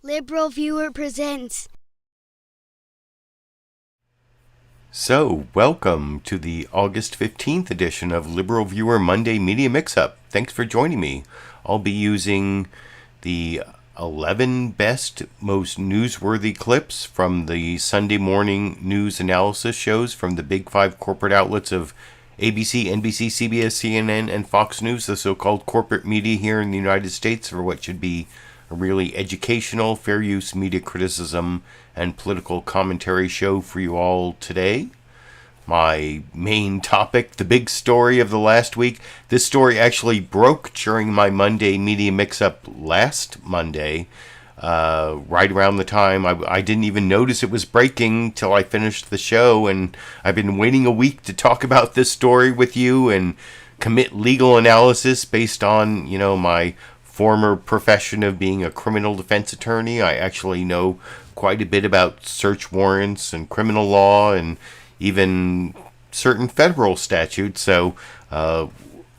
LiberalViewer presents. So, welcome to the August 15th edition of LiberalViewer Monday Media Mix-Up. Thanks for joining me. I'll be using the 11 best, most newsworthy clips from the Sunday morning news analysis shows from the big five corporate outlets of ABC, NBC, CBS, CNN, and Fox News, the so-called corporate media here in the United States, for what should be a really educational, fair use media criticism and political commentary show for you all today. My main topic, the big story of the last week. This story actually broke during my Monday media mix-up last Monday, right around the time I didn't even notice it was breaking till I finished the show, and I've been waiting a week to talk about this story with you and commit legal analysis based on, my former profession of being a criminal defense attorney. I actually know quite a bit about search warrants and criminal law and even certain federal statutes. So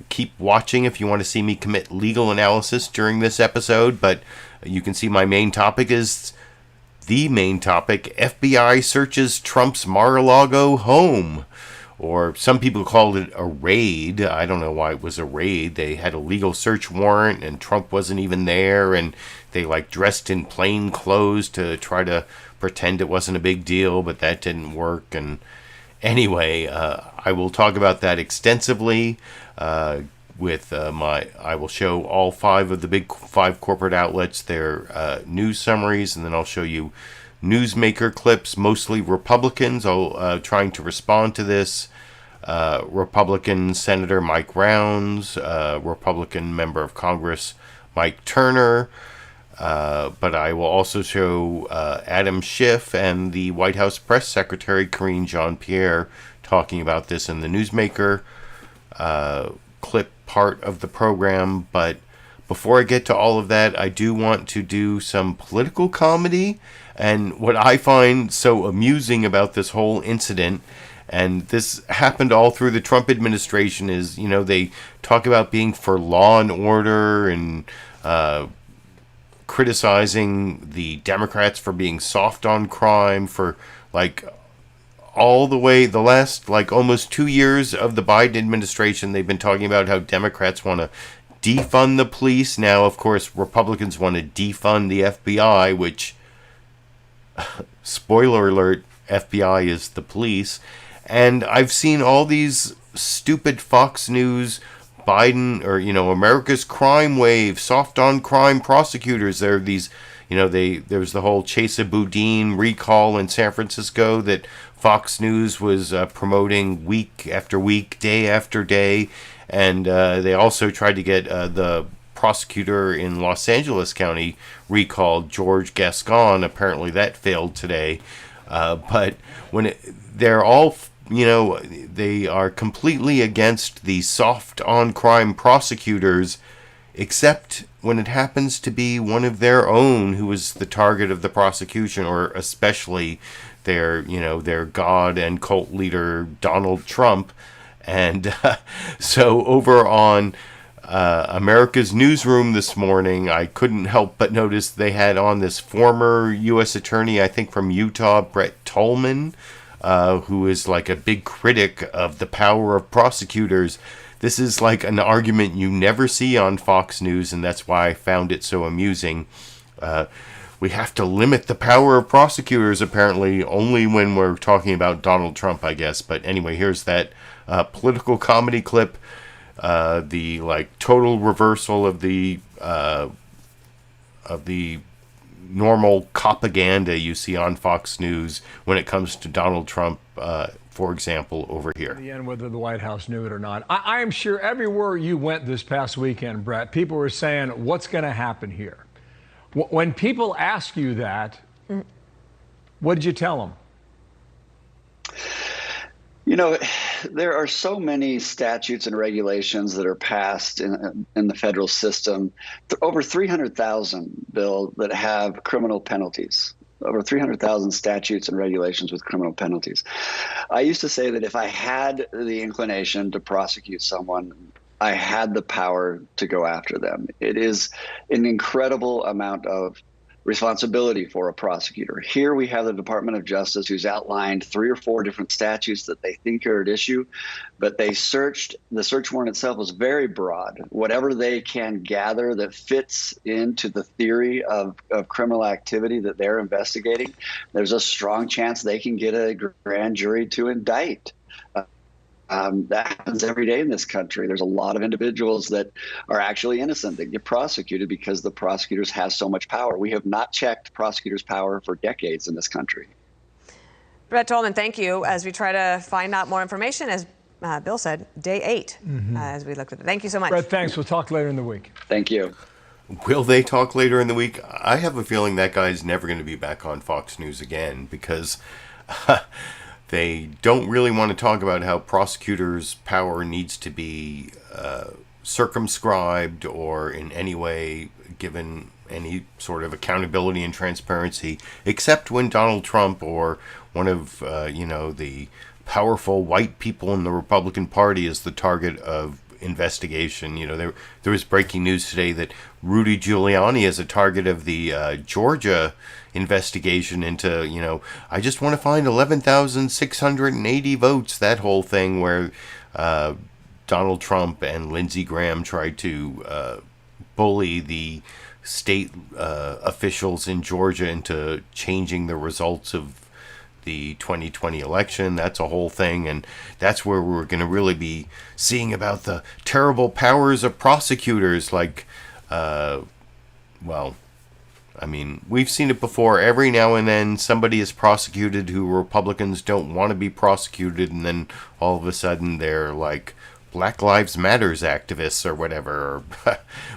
keep watching if you want to see me commit legal analysis during this episode. But you can see my main topic is the main topic: FBI searches Trump's Mar-a-Lago home. Or some people called it a raid. I don't know why it was a raid. They had a legal search warrant and Trump wasn't even there, and they dressed in plain clothes to try to pretend it wasn't a big deal, but that didn't work. And anyway, I will talk about that extensively I will show all five of the big five corporate outlets, their news summaries, and then I'll show you newsmaker clips, mostly Republicans, trying to respond to this. Republican Senator Mike Rounds, Republican Member of Congress Mike Turner, but I will also show Adam Schiff and the White House Press Secretary Karine Jean-Pierre talking about this in the newsmaker clip part of the program. But before I get to all of that, I do want to do some political comedy. And what I find so amusing about this whole incident, and this happened all through the Trump administration, is, they talk about being for law and order and criticizing the Democrats for being soft on crime for all the way the last almost 2 years of the Biden administration. They've been talking about how Democrats want to defund the police. Now, of course, Republicans want to defund the FBI, which, spoiler alert, FBI is the police. And I've seen all these stupid Fox News, Biden, or, America's crime wave, soft on crime prosecutors. There are these, there's the whole Chesa Boudin recall in San Francisco that Fox News was promoting week after week, day after day. And they also tried to get the prosecutor in Los Angeles County recalled, George Gascon. Apparently that failed today. But when they're all, they are completely against the soft on crime prosecutors, except when it happens to be one of their own who is the target of the prosecution, or especially their god and cult leader, Donald Trump. And so over on America's Newsroom this morning, I couldn't help but notice they had on this former U.S. attorney, I think from Utah, Bret Tolman, who is a big critic of the power of prosecutors. This is an argument you never see on Fox News, and that's why I found it so amusing. We have to limit the power of prosecutors, apparently, only when we're talking about Donald Trump, I guess. But anyway, here's that political comedy clip. The total reversal of the normal propaganda you see on Fox News when it comes to Donald Trump, for example, over here. In the end, whether the White House knew it or not, I am sure everywhere you went this past weekend, Bret, people were saying, what's going to happen here? When people ask you that, what did you tell them? There are so many statutes and regulations that are passed in the federal system, over 300,000, Bill, that have criminal penalties. Over 300,000 statutes and regulations with criminal penalties. I used to say that if I had the inclination to prosecute someone, I had the power to go after them. It is an incredible amount of responsibility for a prosecutor. Here we have the Department of Justice, who's outlined 3 or 4 different statutes that they think are at issue, but the search warrant itself was very broad. Whatever they can gather that fits into the theory of criminal activity that they're investigating, there's a strong chance they can get a grand jury to indict. That happens every day in this country. There's a lot of individuals that are actually innocent that get prosecuted because the prosecutors have so much power. We have not checked prosecutors' power for decades in this country. Bret Tolman, thank you. As we try to find out more information, as Bill said, day 8, as we look at it. Thank you so much. Bret, thanks. We'll talk later in the week. Thank you. Will they talk later in the week? I have a feeling that guy's never going to be back on Fox News again because they don't really want to talk about how prosecutors' power needs to be circumscribed or in any way given any sort of accountability and transparency, except when Donald Trump or one of, the powerful white people in the Republican Party is the target of investigation. There was breaking news today that Rudy Giuliani is a target of the Georgia investigation into, I just want to find 11,680 votes, that whole thing where Donald Trump and Lindsey Graham tried to bully the state officials in Georgia into changing the results of the 2020 election. That's a whole thing, and that's where we're going to really be seeing about the terrible powers of prosecutors. We've seen it before. Every now and then somebody is prosecuted who Republicans don't want to be prosecuted, and then all of a sudden they're like Black Lives Matters activists or whatever.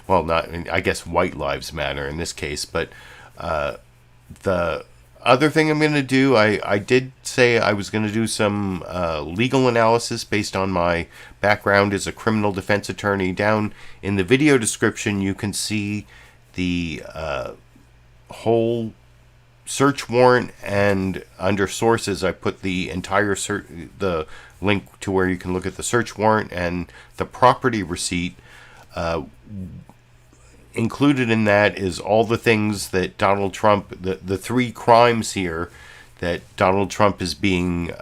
Well, not, I guess White Lives Matter in this case, but the other thing I'm going to do, I did say I was going to do some legal analysis based on my background as a criminal defense attorney. Down in the video description, you can see the whole search warrant, and under sources, I put the entire the link to where you can look at the search warrant and the property receipt. Included in that is all the things that Donald Trump, the 3 crimes here that Donald Trump is being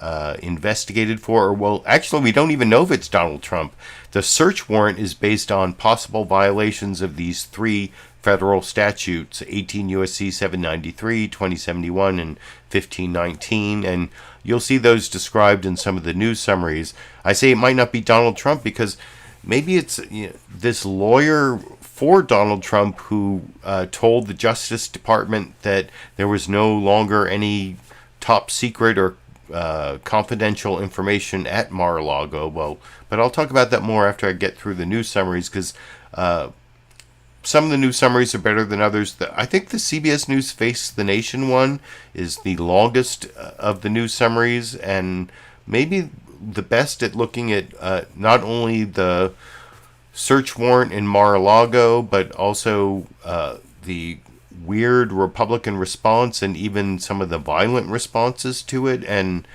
investigated for. Well, actually, we don't even know if it's Donald Trump. The search warrant is based on possible violations of these 3 federal statutes, 18 U.S.C. 793, 2071, and 1519. And you'll see those described in some of the news summaries. I say it might not be Donald Trump because maybe it's this lawyer for Donald Trump who told the Justice Department that there was no longer any top secret or confidential information at Mar-a-Lago. Well, but I'll talk about that more after I get through the news summaries, because some of the news summaries are better than others. I think the CBS News Face the Nation one is the longest of the news summaries, and maybe the best at looking at not only the search warrant in Mar-a-Lago, but also the weird Republican response and even some of the violent responses to it. And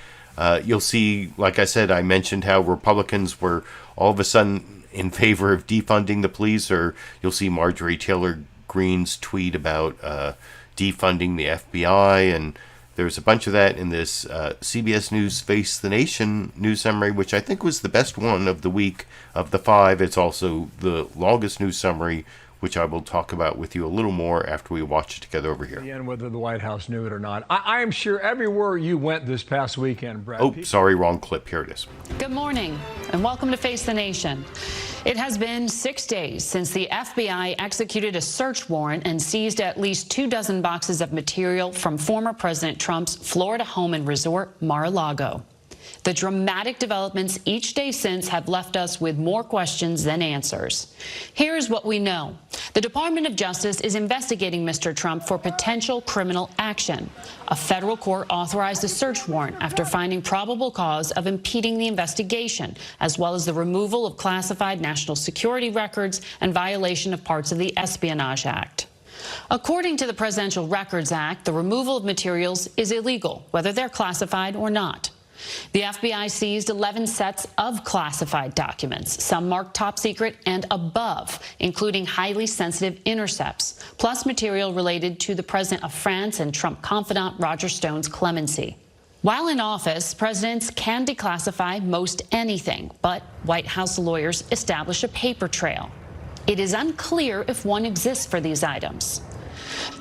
you'll see, like I said, I mentioned how Republicans were all of a sudden in favor of defunding the police, or you'll see Marjorie Taylor Greene's tweet about defunding the FBI, and there's a bunch of that in this CBS News Face the Nation news summary, which I think was the best one of the week of the 5. It's also the longest news summary, which I will talk about with you a little more after we watch it together over here. And whether the White House knew it or not. I am sure everywhere you went this past weekend, Brad. Oh, sorry, wrong clip. Here it is. Good morning, and welcome to Face the Nation. It has been 6 days since the FBI executed a search warrant and seized at least 24 boxes of material from former President Trump's Florida home and resort, Mar-a-Lago. The dramatic developments each day since have left us with more questions than answers. Here is what we know. The Department of Justice is investigating Mr. Trump for potential criminal action. A federal court authorized a search warrant after finding probable cause of impeding the investigation, as well as the removal of classified national security records and violation of parts of the Espionage Act. According to the Presidential Records Act, the removal of materials is illegal, whether they're classified or not. The FBI seized 11 sets of classified documents, some marked top secret and above, including highly sensitive intercepts, plus material related to the president of France and Trump confidant Roger Stone's clemency. While in office, presidents can declassify most anything, but White House lawyers establish a paper trail. It is unclear if one exists for these items.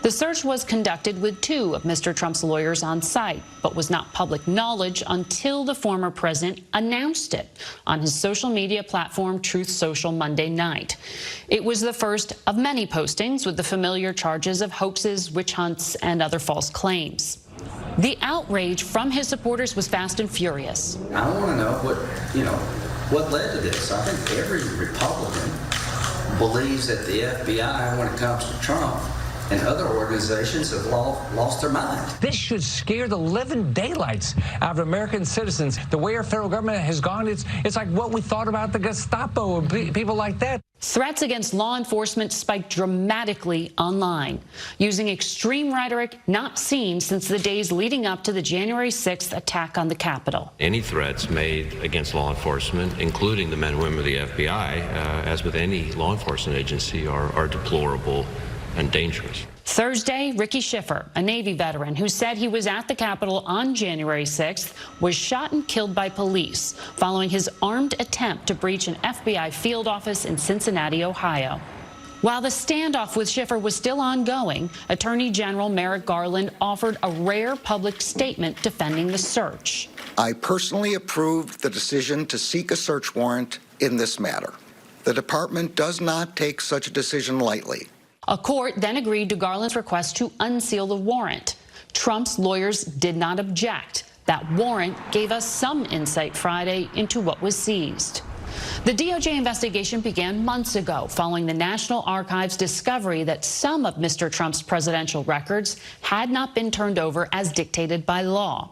The search was conducted with 2 of Mr. Trump's lawyers on site, but was not public knowledge until the former president announced it on his social media platform Truth Social Monday night. It was the first of many postings with the familiar charges of hoaxes, witch hunts, and other false claims. The outrage from his supporters was fast and furious. I want to know what led to this. I think every Republican believes that the FBI, when it comes to Trump and other organizations, have lost their mind. This should scare the living daylights out of American citizens. The way our federal government has gone, it's like what we thought about the Gestapo and people like that. Threats against law enforcement spiked dramatically online, using extreme rhetoric not seen since the days leading up to the January 6th attack on the Capitol. Any threats made against law enforcement, including the men and women of the FBI, as with any law enforcement agency, are deplorable and dangerous. Thursday, Ricky Schiffer, a Navy veteran who said he was at the Capitol on January 6th, was shot and killed by police following his armed attempt to breach an FBI field office in Cincinnati, Ohio. While the standoff with Schiffer was still ongoing, Attorney General Merrick Garland offered a rare public statement defending the search. I personally approved the decision to seek a search warrant in this matter. The department does not take such a decision lightly. A court then agreed to Garland's request to unseal the warrant. Trump's lawyers did not object. That warrant gave us some insight Friday into what was seized. The DOJ investigation began months ago following the National Archives' discovery that some of Mr. Trump's presidential records had not been turned over as dictated by law.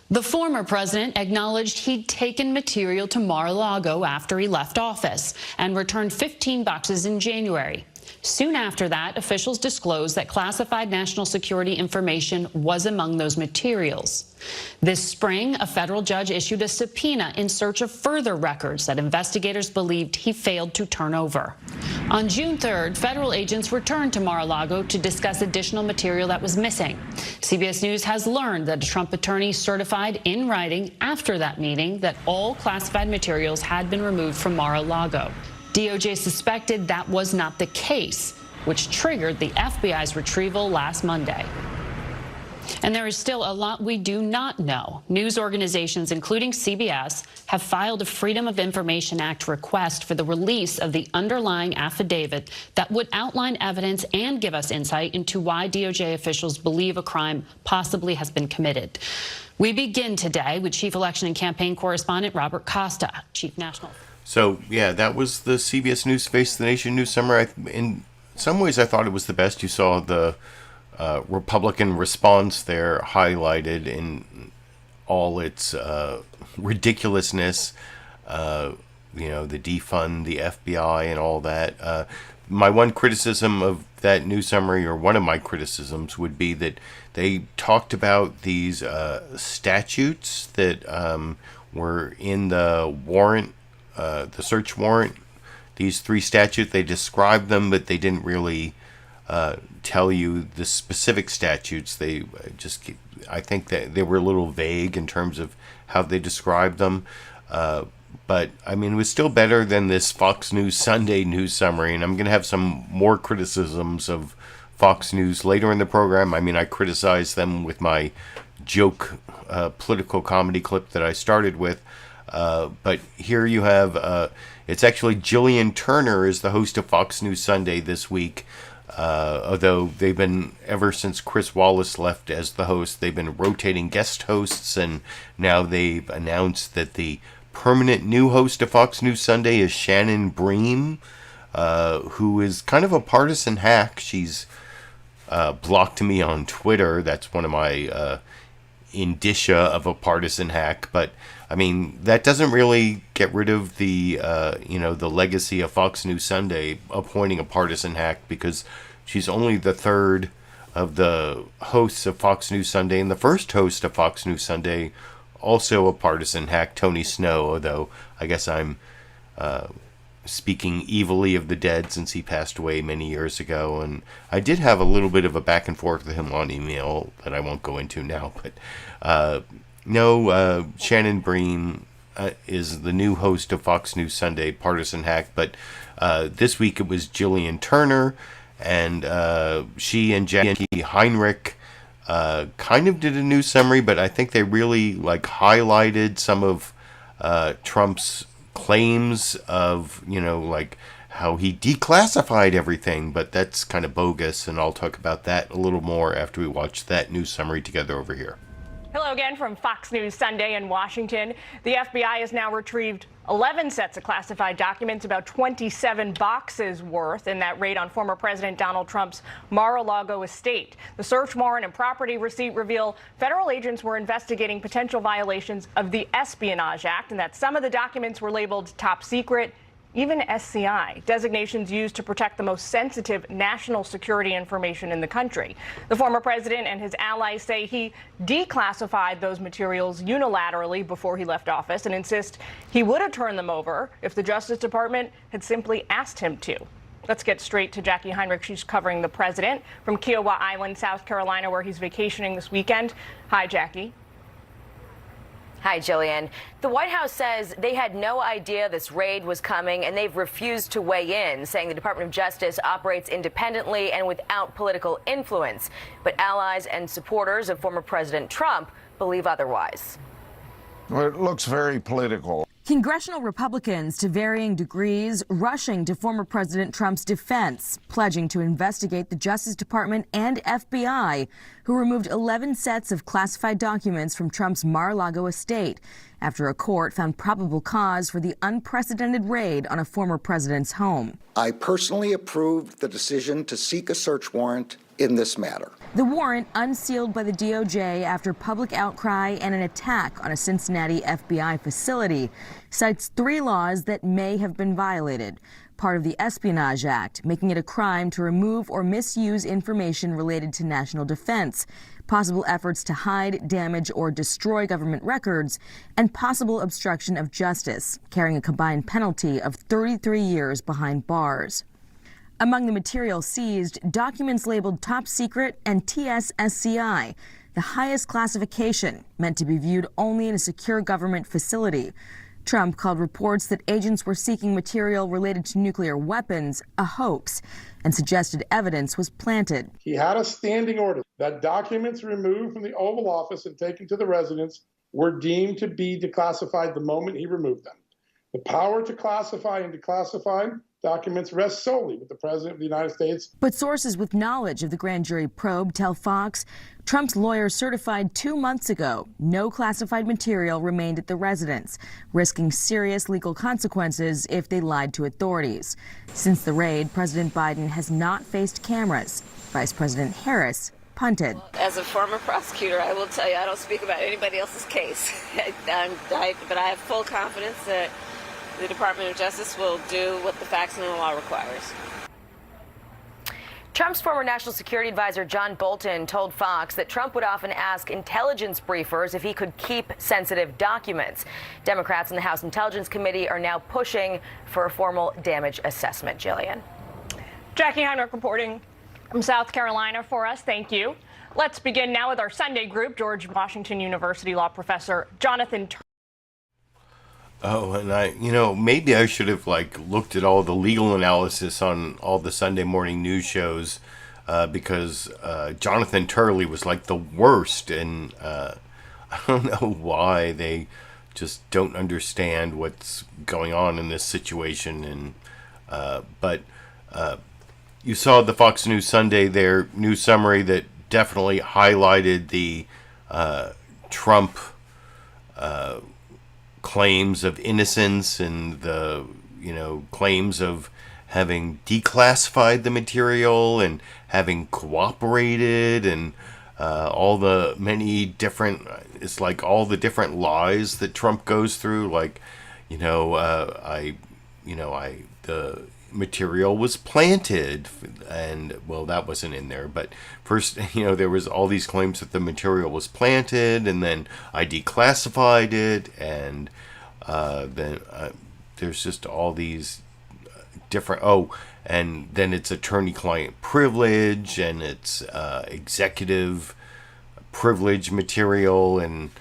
The former president acknowledged he'd taken material to Mar-a-Lago after he left office and returned 15 boxes in January. Soon after that, officials disclosed that classified national security information was among those materials. This spring, a federal judge issued a subpoena in search of further records that investigators believed he failed to turn over. On June 3rd, federal agents returned to Mar-a-Lago to discuss additional material that was missing. CBS News has learned that a Trump attorney certified in writing after that meeting that all classified materials had been removed from Mar-a-Lago. DOJ suspected that was not the case, which triggered the FBI's retrieval last Monday. And there is still a lot we do not know. News organizations, including CBS, have filed a Freedom of Information Act request for the release of the underlying affidavit that would outline evidence and give us insight into why DOJ officials believe a crime possibly has been committed. We begin today with Chief Election and Campaign Correspondent Robert Costa, Chief National. So, yeah, that was the CBS News Face the Nation news summary. In some ways, I thought it was the best. You saw the Republican response there highlighted in all its ridiculousness, the defund the FBI and all that. My one criticism of that news summary, or one of my criticisms, would be that they talked about these statutes that were in the warrant, the search warrant. These 3 statutes, they described them, but they didn't really tell you the specific statutes. They I think that they were a little vague in terms of how they described them. But, I mean, it was still better than this Fox News Sunday news summary, and I'm going to have some more criticisms of Fox News later in the program. I mean, I criticized them with my joke political comedy clip that I started with. But here you have, it's actually Gillian Turner is the host of Fox News Sunday this week. Although they've been, ever since Chris Wallace left as the host, they've been rotating guest hosts, and now they've announced that the permanent new host of Fox News Sunday is Shannon Bream, who is kind of a partisan hack. She's blocked me on Twitter. That's one of my indicia of a partisan hack, but I mean, that doesn't really get rid of the the legacy of Fox News Sunday appointing a partisan hack, because she's only the 3rd of the hosts of Fox News Sunday, and the first host of Fox News Sunday also a partisan hack, Tony Snow, although I guess I'm speaking evilly of the dead since he passed away many years ago. And I did have a little bit of a back and forth with him on email that I won't go into now. But Shannon Bream is the new host of Fox News Sunday, partisan hack. But this week it was Gillian Turner, and she and Jacqui Heinrich kind of did a news summary, but I think they really highlighted some of Trump's claims of, how he declassified everything, but that's kind of bogus, and I'll talk about that a little more after we watch that news summary together over here. Hello again from Fox News Sunday in Washington. The FBI has now retrieved 11 sets of classified documents, about 27 boxes worth, in that raid on former President Donald Trump's Mar-a-Lago estate. The search warrant and property receipt reveal federal agents were investigating potential violations of the Espionage Act, and that some of the documents were labeled top secret, even SCI, designations used to protect the most sensitive national security information in the country. The former president and his allies say he declassified those materials unilaterally before he left office and insist he would have turned them over if the Justice Department had simply asked him to. Let's get straight to Jacqui Heinrich. She's covering the president from Kiowa Island, South Carolina, where he's vacationing this weekend. Hi, Jacqui. Hi, Gillian. The White House says they had no idea this raid was coming, and they've refused to weigh in, saying the Department of Justice operates independently and without political influence. But allies and supporters of former President Trump believe otherwise. Well, it looks very political. Congressional Republicans, to varying degrees, rushing to former President Trump's defense, pledging to investigate the Justice Department and FBI, who removed 11 sets of classified documents from Trump's Mar-a-Lago estate after a court found probable cause for the unprecedented raid on a former president's home. I personally approved the decision to seek a search warrant in this matter. The warrant, unsealed by the DOJ after public outcry and an attack on a Cincinnati FBI facility, cites 3 laws that may have been violated. Part of the Espionage Act, making it a crime to remove or misuse information related to national defense, possible efforts to hide, damage, or destroy government records, and possible obstruction of justice, carrying a combined penalty of 33 years behind bars. Among the material seized, documents labeled top secret and TSSCI, the highest classification, meant to be viewed only in a secure government facility. Trump called reports that agents were seeking material related to nuclear weapons a hoax and suggested evidence was planted. He had a standing order that documents removed from the Oval Office and taken to the residence were deemed to be declassified the moment he removed them. The power to classify and declassify documents rests solely with the President of the United States. But sources with knowledge of the grand jury probe tell Fox Trump's lawyer certified 2 months ago no classified material remained at the residence, risking serious legal consequences if they lied to authorities. Since the raid, President Biden has not faced cameras. Vice President Harris punted. As a former prosecutor, I will tell you I don't speak about anybody else's case. But I have full confidence that the Department of Justice will do what the facts and the law requires. Trump's former national security advisor John Bolton told Fox that Trump would often ask intelligence briefers if he could keep sensitive documents. Democrats in the House Intelligence Committee are now pushing for a formal damage assessment. Gillian. Jacqui Heinrich reporting from South Carolina for us. Thank you. Let's begin now with our Sunday group. George Washington University law professor Jonathan Turner. Oh, and maybe I should have looked at all the legal analysis on all the Sunday morning news shows because Jonathan Turley was the worst, and I don't know why they just don't understand what's going on in this situation. And but you saw the Fox News Sunday, their news summary that definitely highlighted the Trump claims of innocence and the claims of having declassified the material and having cooperated and all the many different, it's all the different lies that Trump goes through, material was planted, and well, that wasn't in there, but first, there was all these claims that the material was planted, and then I declassified it, and then there's just all these different, and then it's attorney-client privilege, and it's executive privilege material, and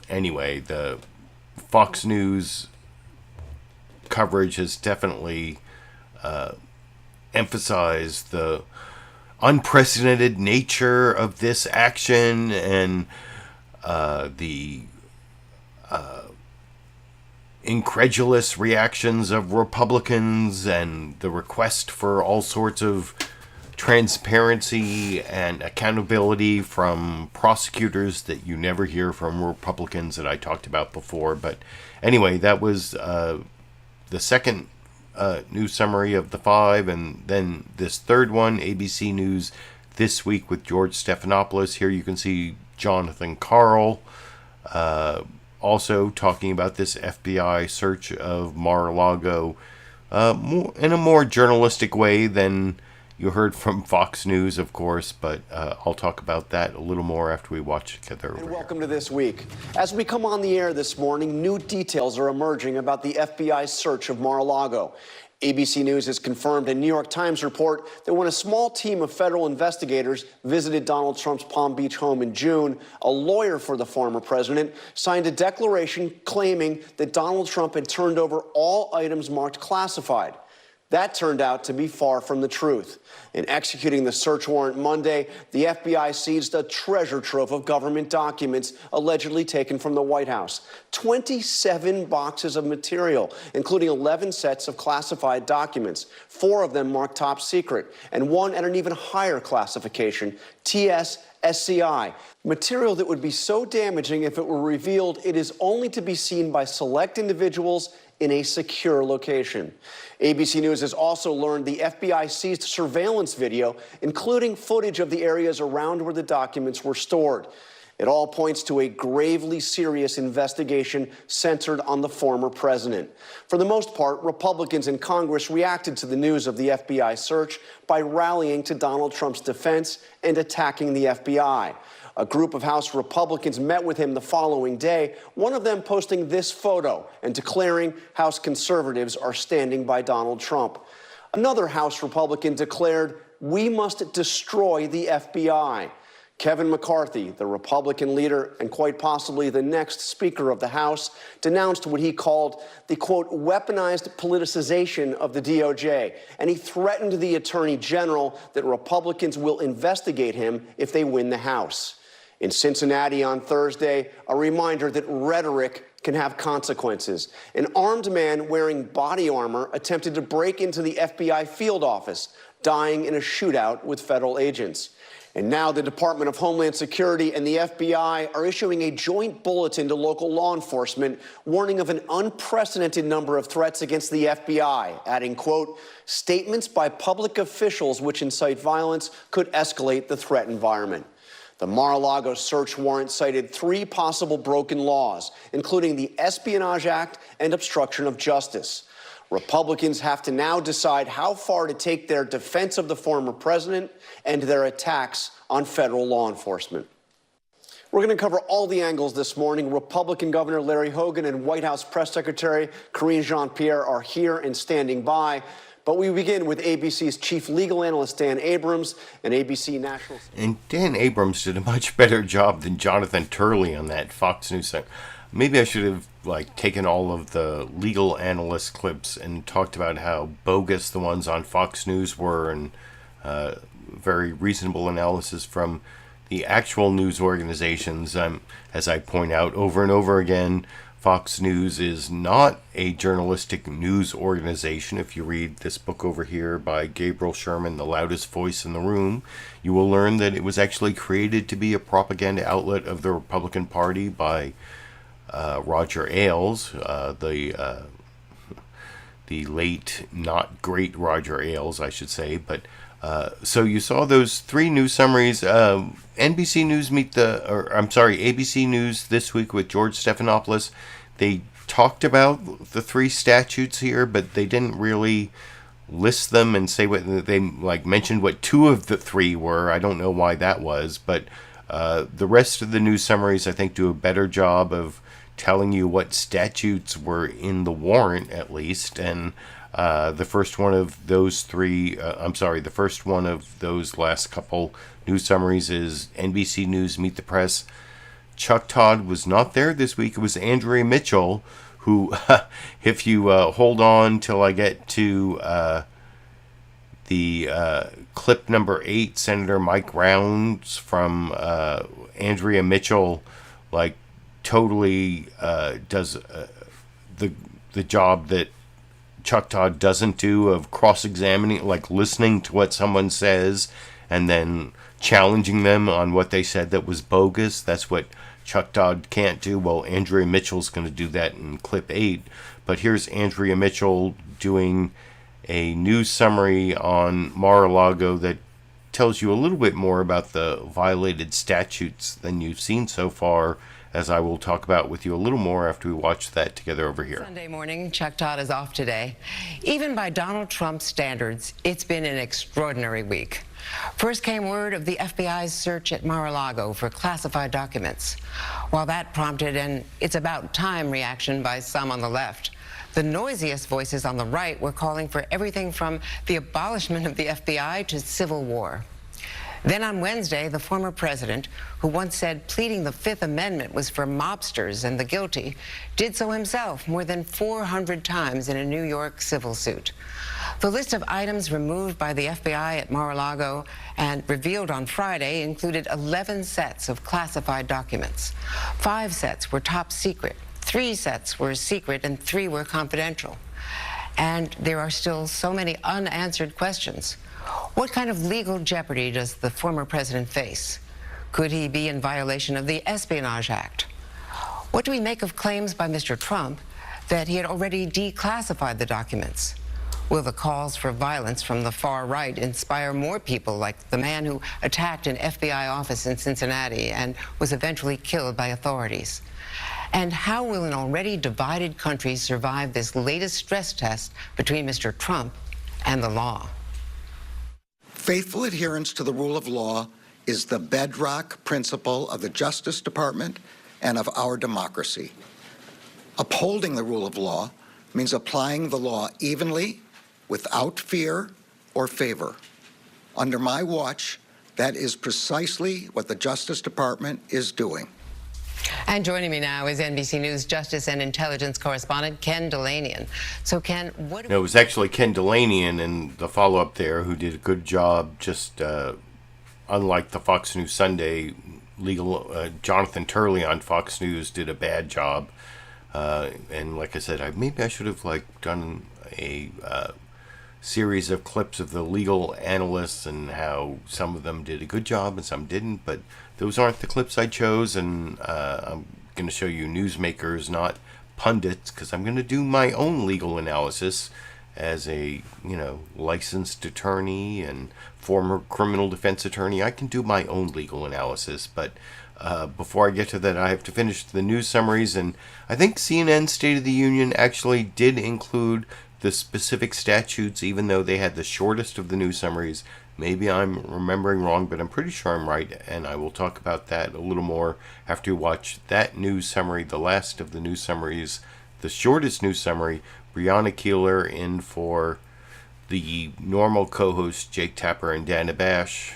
anyway, the Fox News coverage has definitely emphasized the unprecedented nature of this action and the incredulous reactions of Republicans and the request for all sorts of transparency and accountability from prosecutors that you never hear from Republicans that I talked about before. But anyway, that was the second news summary of the 5, and then this third one, ABC News This Week with George Stephanopoulos. Here you can see Jon Karl also talking about this FBI search of Mar-a-Lago in a more journalistic way than you heard from Fox News, of course, but I'll talk about that a little more after we watch together. And welcome to This Week. As we come on the air this morning, new details are emerging about the FBI's search of Mar-a-Lago. ABC News has confirmed a New York Times report that when a small team of federal investigators visited Donald Trump's Palm Beach home in June, a lawyer for the former president signed a declaration claiming that Donald Trump had turned over all items marked classified. That turned out to be far from the truth. In executing the search warrant Monday, the FBI seized a treasure trove of government documents allegedly taken from the White House. 27 boxes of material, including 11 sets of classified documents, 4 of them marked top secret, and 1 at an even higher classification, TS-SCI. Material that would be so damaging if it were revealed it is only to be seen by select individuals in a secure location. ABC News has also learned the FBI seized surveillance video, including footage of the areas around where the documents were stored. It all points to a gravely serious investigation centered on the former president. For the most part, Republicans in Congress reacted to the news of the FBI search by rallying to Donald Trump's defense and attacking the FBI. A group of House Republicans met with him the following day, one of them posting this photo and declaring House conservatives are standing by Donald Trump. Another House Republican declared, "We must destroy the FBI." Kevin McCarthy, the Republican leader and quite possibly the next Speaker of the House, denounced what he called the, quote, weaponized politicization of the DOJ, and he threatened the Attorney General that Republicans will investigate him if they win the House. In Cincinnati on Thursday, a reminder that rhetoric can have consequences. An armed man wearing body armor attempted to break into the FBI field office, dying in a shootout with federal agents. And now the Department of Homeland Security and the FBI are issuing a joint bulletin to local law enforcement warning of an unprecedented number of threats against the FBI, adding, quote, statements by public officials which incite violence could escalate the threat environment. The Mar-a-Lago search warrant cited 3 possible broken laws, including the Espionage Act and obstruction of justice. Republicans have to now decide how far to take their defense of the former president and their attacks on federal law enforcement. We're going to cover all the angles this morning. Republican Governor Larry Hogan and White House Press Secretary Karine Jean-Pierre are here and standing by. But we begin with ABC's chief legal analyst, Dan Abrams, and ABC National. And Dan Abrams did a much better job than Jonathan Turley on that Fox News site. Maybe I should have taken all of the legal analyst clips and talked about how bogus the ones on Fox News were, and very reasonable analysis from the actual news organizations. As I point out over and over again, Fox News is not a journalistic news organization. If you read this book over here by Gabriel Sherman, The Loudest Voice in the Room, you will learn that it was actually created to be a propaganda outlet of the Republican Party by Roger Ailes, the late, not great Roger Ailes, I should say. But so you saw those 3 news summaries. ABC News ABC News This Week with George Stephanopoulos. They talked about the three statutes here, but they didn't really list them and say what they mentioned what two of the three were. I don't know why that was, but the rest of the news summaries, I think, do a better job of telling you what statutes were in the warrant, at least. And the first one of those the first one of those last couple news summaries is NBC News Meet the Press. Chuck Todd was not there this week. It was Andrea Mitchell, who, if you hold on till I get to the clip number 8, Senator Mike Rounds from Andrea Mitchell, totally does the job that Chuck Todd doesn't do of cross-examining, listening to what someone says and then challenging them on what they said that was bogus. That's what Chuck Todd can't do. Well, Andrea Mitchell's going to do that in clip 8. But here's Andrea Mitchell doing a news summary on Mar-a-Lago that tells you a little bit more about the violated statutes than you've seen so far, as I will talk about with you a little more after we watch that together over here. Sunday morning, Chuck Todd is off today. Even by Donald Trump's standards, it's been an extraordinary week. First came word of the FBI's search at Mar-a-Lago for classified documents. While that prompted an "it's about time" reaction by some on the left, the noisiest voices on the right were calling for everything from the abolishment of the FBI to civil war. Then on Wednesday, the former president, who once said pleading the Fifth Amendment was for mobsters and the guilty, did so himself more than 400 times in a New York civil suit. The list of items removed by the FBI at Mar-a-Lago and revealed on Friday included 11 sets of classified documents. 5 sets were top secret, 3 sets were secret, and 3 were confidential. And there are still so many unanswered questions. What kind of legal jeopardy does the former president face? Could he be in violation of the Espionage Act? What do we make of claims by Mr. Trump that he had already declassified the documents? Will the calls for violence from the far right inspire more people like the man who attacked an FBI office in Cincinnati and was eventually killed by authorities? And how will an already divided country survive this latest stress test between Mr. Trump and the law? Faithful adherence to the rule of law is the bedrock principle of the Justice Department and of our democracy. Upholding the rule of law means applying the law evenly, without fear or favor. Under my watch, that is precisely what the Justice Department is doing. And joining me now is NBC News Justice and Intelligence correspondent Ken Dilanian. So, Ken, what... No, it was actually Ken Dilanian in the follow-up there who did a good job, just unlike the Fox News Sunday legal... Jonathan Turley on Fox News did a bad job. And like I said, maybe I should have done a series of clips of the legal analysts and how some of them did a good job and some didn't, but those aren't the clips I chose, and I'm going to show you newsmakers, not pundits, because I'm going to do my own legal analysis as a, licensed attorney and former criminal defense attorney. I can do my own legal analysis, but before I get to that, I have to finish the news summaries, and I think CNN State of the Union actually did include the specific statutes, even though they had the shortest of the news summaries. Maybe I'm remembering wrong, but I'm pretty sure I'm right, and I will talk about that a little more after you watch that news summary, the last of the news summaries, the shortest news summary. Brianna Keilar in for the normal co-hosts Jake Tapper and Dana Bash,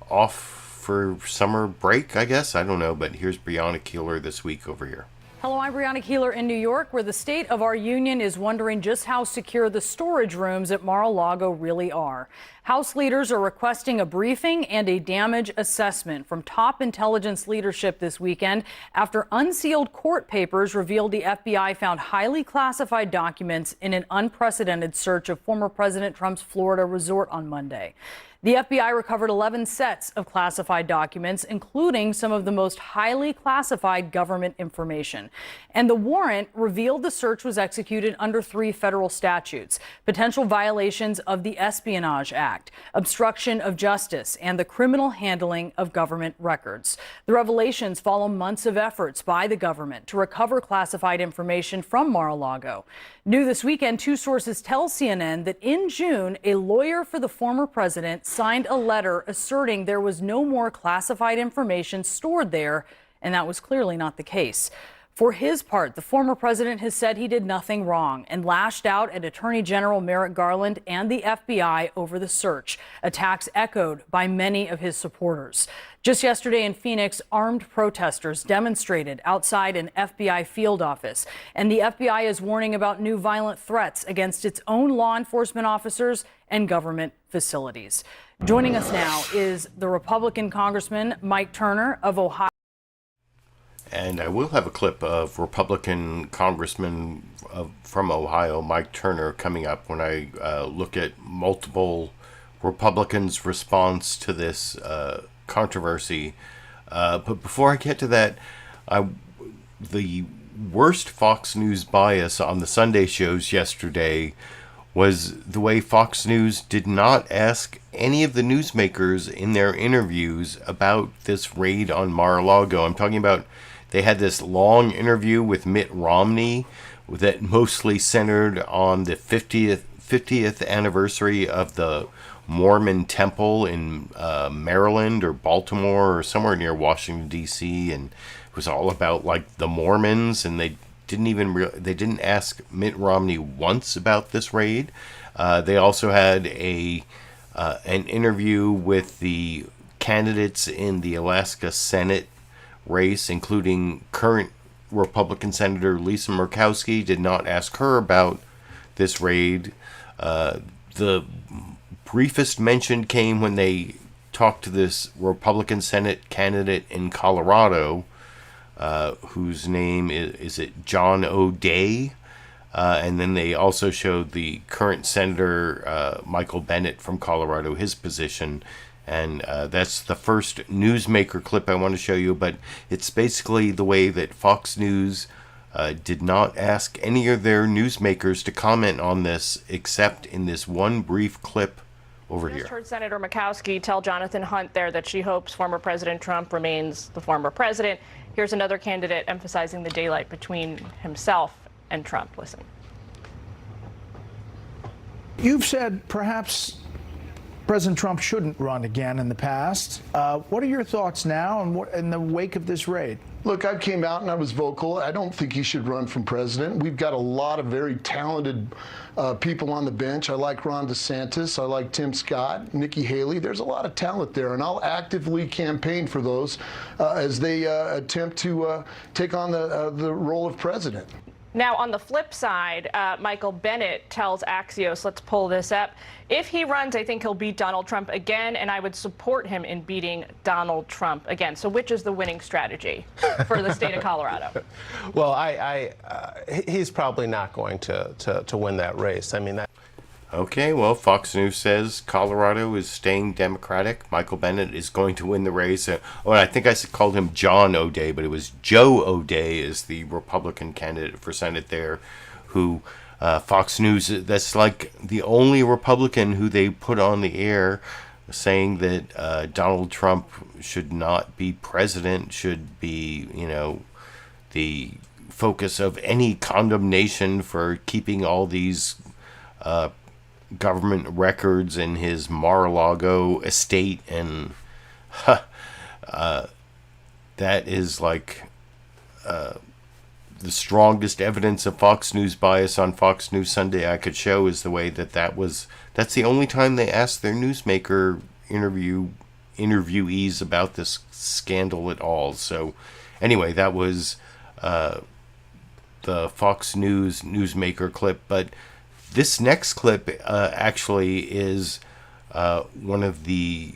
off for summer break, I guess. I don't know, but here's Brianna Keilar this week over here. Hello, I'm Brianna Keilar in New York, where the state of our union is wondering just how secure the storage rooms at Mar-a-Lago really are. House leaders are requesting a briefing and a damage assessment from top intelligence leadership this weekend after unsealed court papers revealed the FBI found highly classified documents in an unprecedented search of former President Trump's Florida resort on Monday. The FBI recovered 11 sets of classified documents, including some of the most highly classified government information. And the warrant revealed the search was executed under 3 federal statutes: potential violations of the Espionage Act, obstruction of justice, and the criminal handling of government records. The revelations follow months of efforts by the government to recover classified information from Mar-a-Lago. New this weekend, 2 sources tell CNN that in June, a lawyer for the former president signed a letter asserting there was no more classified information stored there, and that was clearly not the case. For his part, the former president has said he did nothing wrong and lashed out at Attorney General Merrick Garland and the FBI over the search, attacks echoed by many of his supporters. Just yesterday in Phoenix, armed protesters demonstrated outside an FBI field office, and the FBI is warning about new violent threats against its own law enforcement officers and government facilities. Joining us now is the Republican Congressman Mike Turner of Ohio. And I will have a clip of Republican Congressman from Ohio, Mike Turner, coming up when I look at multiple Republicans' response to this controversy. But before I get to that, the worst Fox News bias on the Sunday shows yesterday was the way Fox News did not ask any of the newsmakers in their interviews about this raid on Mar-a-Lago. I'm talking about they had this long interview with Mitt Romney that mostly centered on the 50th anniversary of the Mormon temple in Maryland or Baltimore or somewhere near Washington, D.C. And it was all about like the Mormons, and they didn't ask Mitt Romney once about this raid. They also had an interview with the candidates in the Alaska Senate race, including current Republican Senator Lisa Murkowski. Did not ask her about this raid. The briefest mention came when they talked to this Republican Senate candidate in Colorado, whose name is it Joe Odea? And then they also showed the current Senator Michael Bennet from Colorado, his position. And that's the first newsmaker clip I want to show you, but it's basically the way that Fox News did not ask any of their newsmakers to comment on this, except in this one brief clip over here. Just heard Senator Murkowski tell Jonathan Hunt there that she hopes former President Trump remains the former president. Here's another candidate emphasizing the daylight between himself and Trump. Listen. You've said perhaps President Trump shouldn't run again in the past. What are your thoughts now and what in the wake of this raid? Look, I came out and I was vocal. I don't think he should run for president. We've got a lot of very talented people on the bench. I like Ron DeSantis. I like Tim Scott, Nikki Haley. There's a lot of talent there, and I'll actively campaign for those as they attempt to take on the role of president. Now, on the flip side, Michael Bennet tells Axios, let's pull this up, if he runs, I think he'll beat Donald Trump again, and I would support him in beating Donald Trump again. So which is the winning strategy for the state of Colorado? Well, he's probably not going to win that race. I mean, that. Okay, well, Fox News says Colorado is staying Democratic. Michael Bennet is going to win the race. I think I called him John Odea, but it was Joe Odea is the Republican candidate for Senate there, who Fox News, that's like the only Republican who they put on the air saying that Donald Trump should not be president, should be, the focus of any condemnation for keeping all these government records in his Mar-a-Lago estate, and that is like the strongest evidence of Fox News bias on Fox News Sunday I could show is the way that's the only time they asked their newsmaker interviewees about this scandal at all. So anyway, that was the Fox News newsmaker clip, but this next clip actually is one of the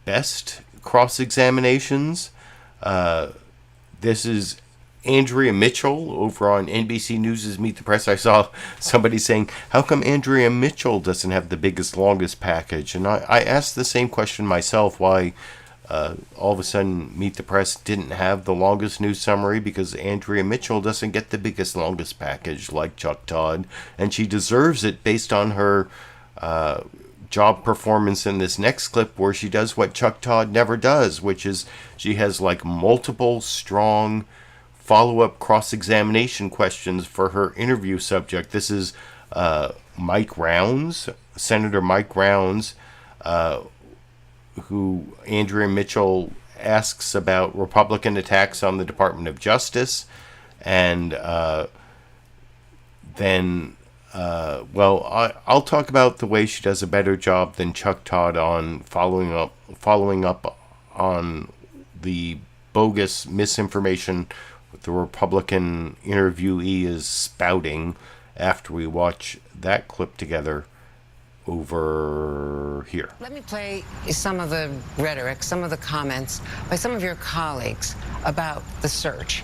best cross-examinations. This is Andrea Mitchell over on NBC News' Meet the Press. I saw somebody saying, how come Andrea Mitchell doesn't have the biggest, longest package? And I asked the same question myself, why all of a sudden Meet the Press didn't have the longest news summary, because Andrea Mitchell doesn't get the biggest, longest package like Chuck Todd, and she deserves it based on her job performance in this next clip, where she does what Chuck Todd never does, which is she has like multiple strong follow-up cross-examination questions for her interview subject. This is Mike Rounds, Senator Mike Rounds, who Andrea Mitchell asks about Republican attacks on the Department of Justice, and then I'll talk about the way she does a better job than Chuck Todd on following up on the bogus misinformation the Republican interviewee is spouting after we watch that clip together over here. Let me play some of the rhetoric, some of the comments by some of your colleagues about the search,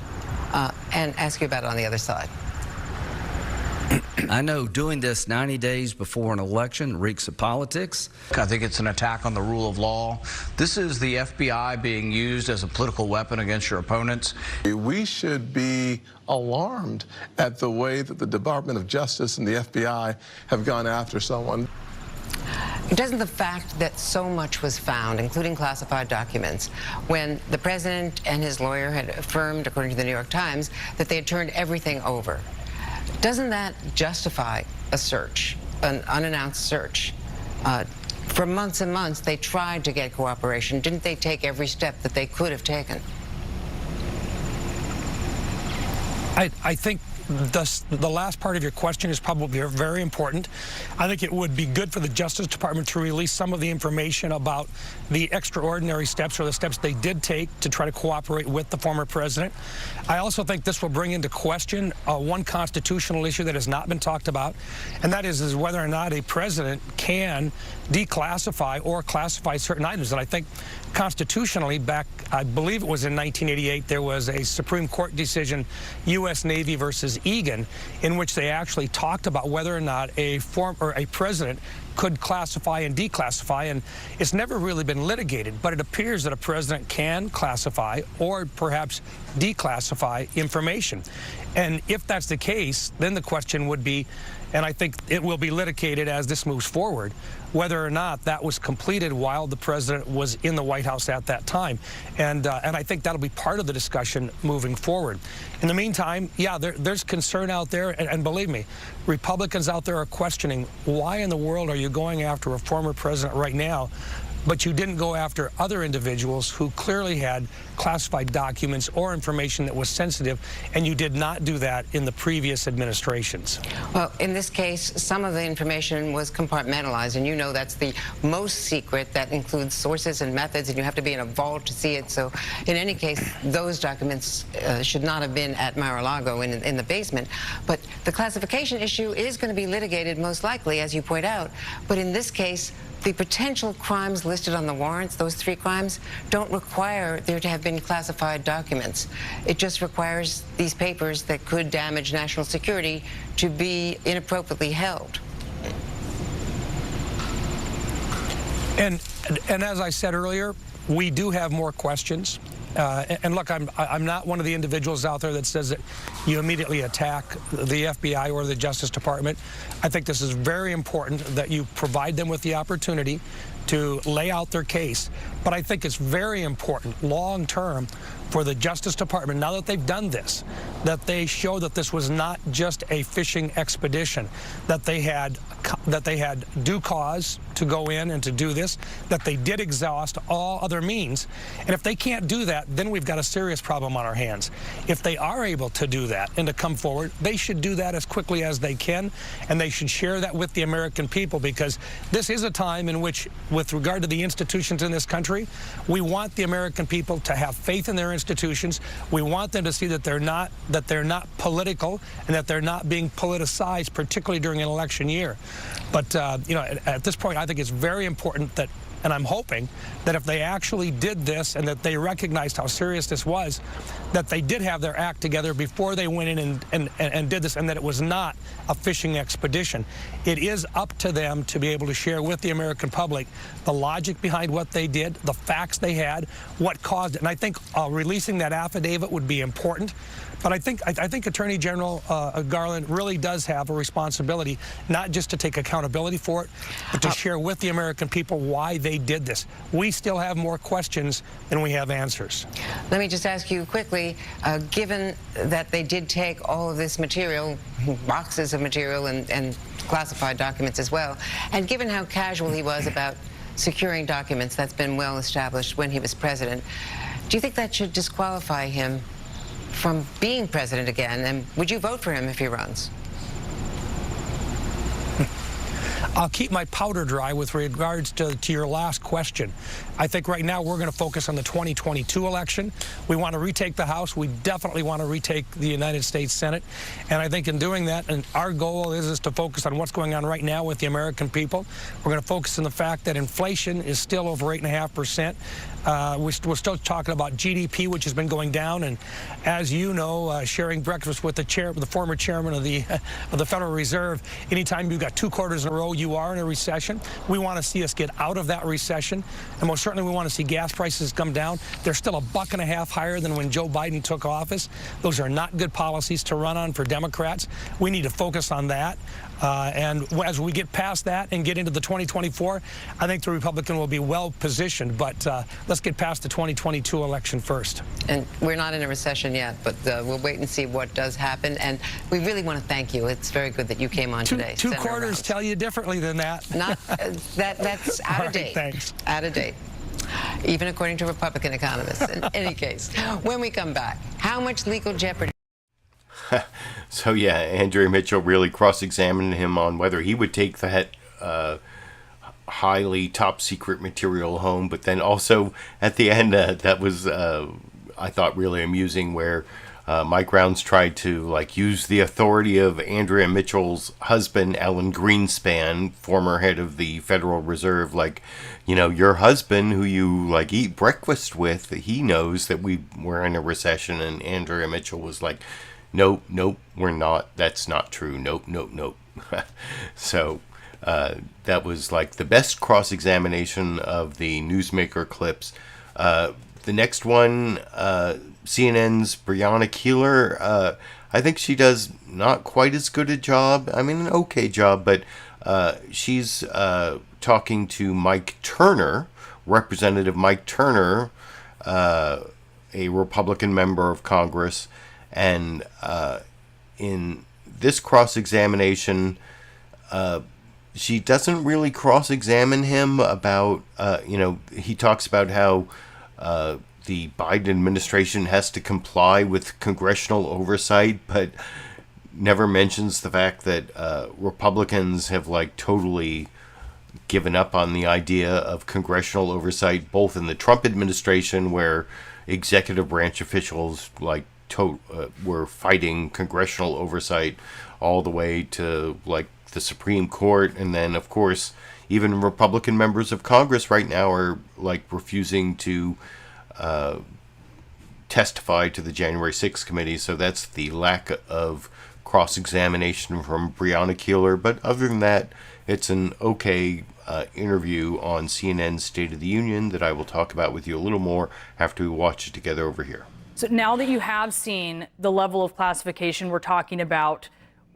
and ask you about it on the other side. I know doing this 90 days before an election reeks of politics. I think it's an attack on the rule of law. This is the FBI being used as a political weapon against your opponents. We should be alarmed at the way that the Department of Justice and the FBI have gone after someone. Doesn't the fact that so much was found, including classified documents, when the president and his lawyer had affirmed, according to the New York Times, that they had turned everything over, doesn't that justify a search, an unannounced search? For months and months, they tried to get cooperation. Didn't they take every step that they could have taken? I think the last part of your question is probably very important. I think it would be good for the Justice Department to release some of the information about the extraordinary steps, or the steps they did take to try to cooperate with the former president. I also think this will bring into question one constitutional issue that has not been talked about, and that is whether or not a president can declassify or classify certain items. And I think constitutionally, back, I believe it was in 1988, there was a Supreme Court decision, U.S. Navy versus Egan, in which they actually talked about whether or not a president could classify and declassify, and it's never really been litigated, but it appears that a president can classify or perhaps declassify information. And if that's the case, then the question would be, and I think it will be litigated as this moves forward, whether or not that was completed while the president was in the White House at that time. And I think that'll be part of the discussion moving forward. In the meantime, yeah, there's concern out there, and believe me, Republicans out there are questioning, why in the world are you going after a former president right now, but you didn't go after other individuals who clearly had classified documents or information that was sensitive, and you did not do that in the previous administrations? Well, in this case, some of the information was compartmentalized, and you know that's the most secret. That includes sources and methods, and you have to be in a vault to see it. So in any case, those documents should not have been at Mar-a-Lago in the basement. But the classification issue is going to be litigated most likely, as you point out. But in this case, the potential crimes listed on the warrants, those 3 crimes, don't require there to have been classified documents. It just requires these papers that could damage national security to be inappropriately held. And as I said earlier, we do have more questions. And look, I'm not one of the individuals out there that says that you immediately attack the FBI or the Justice Department. I think this is very important that you provide them with the opportunity to lay out their case. But I think it's very important long term for the Justice Department, now that they've done this, that they show that this was not just a fishing expedition, that they had due cause to go in and to do this, that they did exhaust all other means. And if they can't do that, then we've got a serious problem on our hands. If they are able to do that and to come forward, they should do that as quickly as they can, and they should share that with the American people, because this is a time in which, with regard to the institutions in this country, we want the American people to have faith in their institutions. We want them to see that they're not political and that they're not being politicized, particularly during an election year. But you know, at this point, I think it's very important that and I'm hoping that if they actually did this and that they recognized how serious this was, that they did have their act together before they went in and did this, and that it was not a fishing expedition. It is up to them to be able to share with the American public the logic behind what they did, the facts they had, what caused it. And I think releasing that affidavit would be important. But I think Attorney General Garland really does have a responsibility, not just to take accountability for it, but to share with the American people why they did this. We still have more questions than we have answers. Let me just ask you quickly, given that they did take all of this material, boxes of material and classified documents as well, and given how casual he was about securing documents, that's been well established when he was president, do you think that should disqualify him from being president again? And would you vote for him if he runs? I'll keep my powder dry with regards to your last question. I think right now we're going to focus on the 2022 election. We want to retake the House. We definitely want to retake the United States Senate. And I think in doing that, and our goal is to focus on what's going on right now with the American people. We're going to focus on the fact that inflation is still over 8.5%. We're still talking about GDP, which has been going down. And as you know, sharing breakfast with the former chairman of the Federal Reserve, anytime you've got 2 quarters in a row, you are in a recession. We want to see us get out of that recession. And most certainly we want to see gas prices come down. They're still $1.50 higher than when Joe Biden took office. Those are not good policies to run on for Democrats. We need to focus on that. And as we get past that and get into the 2024, I think the Republican will be well positioned. But let's get past the 2022 election first. And we're not in a recession yet, but we'll wait and see what does happen. And we really want to thank you. It's very good that you came on today. Two quarters tell you differently than that. Not that's out of date. Thanks. Out of date. Even according to Republican economists. In any case, when we come back, how much legal jeopardy? So yeah, Andrea Mitchell really cross-examined him on whether he would take that highly top-secret material home. But then also at the end, that was I thought really amusing, where Mike Rounds tried to use the authority of Andrea Mitchell's husband, Alan Greenspan, former head of the Federal Reserve, your husband who you eat breakfast with, he knows that we're in a recession. And Andrea Mitchell was like, nope, we're not. That's not true. Nope. So that was the best cross-examination of the newsmaker clips. The next one, CNN's Brianna Keilar, I think she does not quite as good a job. I mean, an okay job, but she's talking to Mike Turner, Representative Mike Turner, a Republican member of Congress. And in this cross-examination, she doesn't really cross-examine him about, he talks about how the Biden administration has to comply with congressional oversight, but never mentions the fact that Republicans have wholly given up on the idea of congressional oversight, both in the Trump administration, where executive branch officials were fighting congressional oversight, all the way to the Supreme Court. And then of course even Republican members of Congress right now are refusing to testify to the January 6th committee. So that's the lack of cross-examination from Brianna Keilar. But other than that, it's an okay interview on CNN's State of the Union that I will talk about with you a little more after we watch it together over here. So now that you have seen the level of classification we're talking about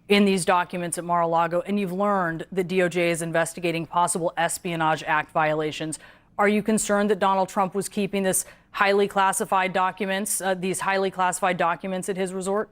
in these documents at Mar-a-Lago, and you've learned that DOJ is investigating possible Espionage Act violations, are you concerned that Donald Trump was keeping these highly classified documents at his resort?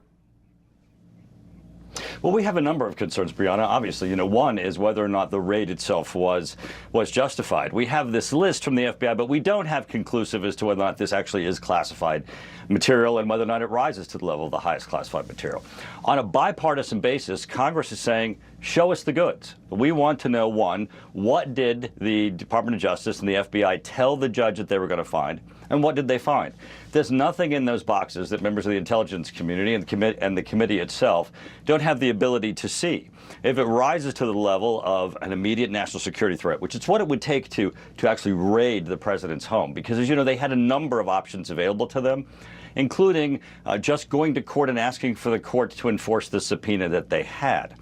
Well, we have a number of concerns, Brianna. Obviously, one is whether or not the raid itself was justified. We have this list from the FBI, but we don't have conclusive as to whether or not this actually is classified material and whether or not it rises to the level of the highest classified material. On a bipartisan basis, Congress is saying show us the goods. We want to know, one, what did the Department of Justice and the FBI tell the judge that they were going to find, and what did they find? There's nothing in those boxes that members of the intelligence community and the committee itself don't have the ability to see. If it rises to the level of an immediate national security threat, which is what it would take to actually raid the president's home, because as you know, they had a number of options available to them, including just going to court and asking for the court to enforce the subpoena that they had.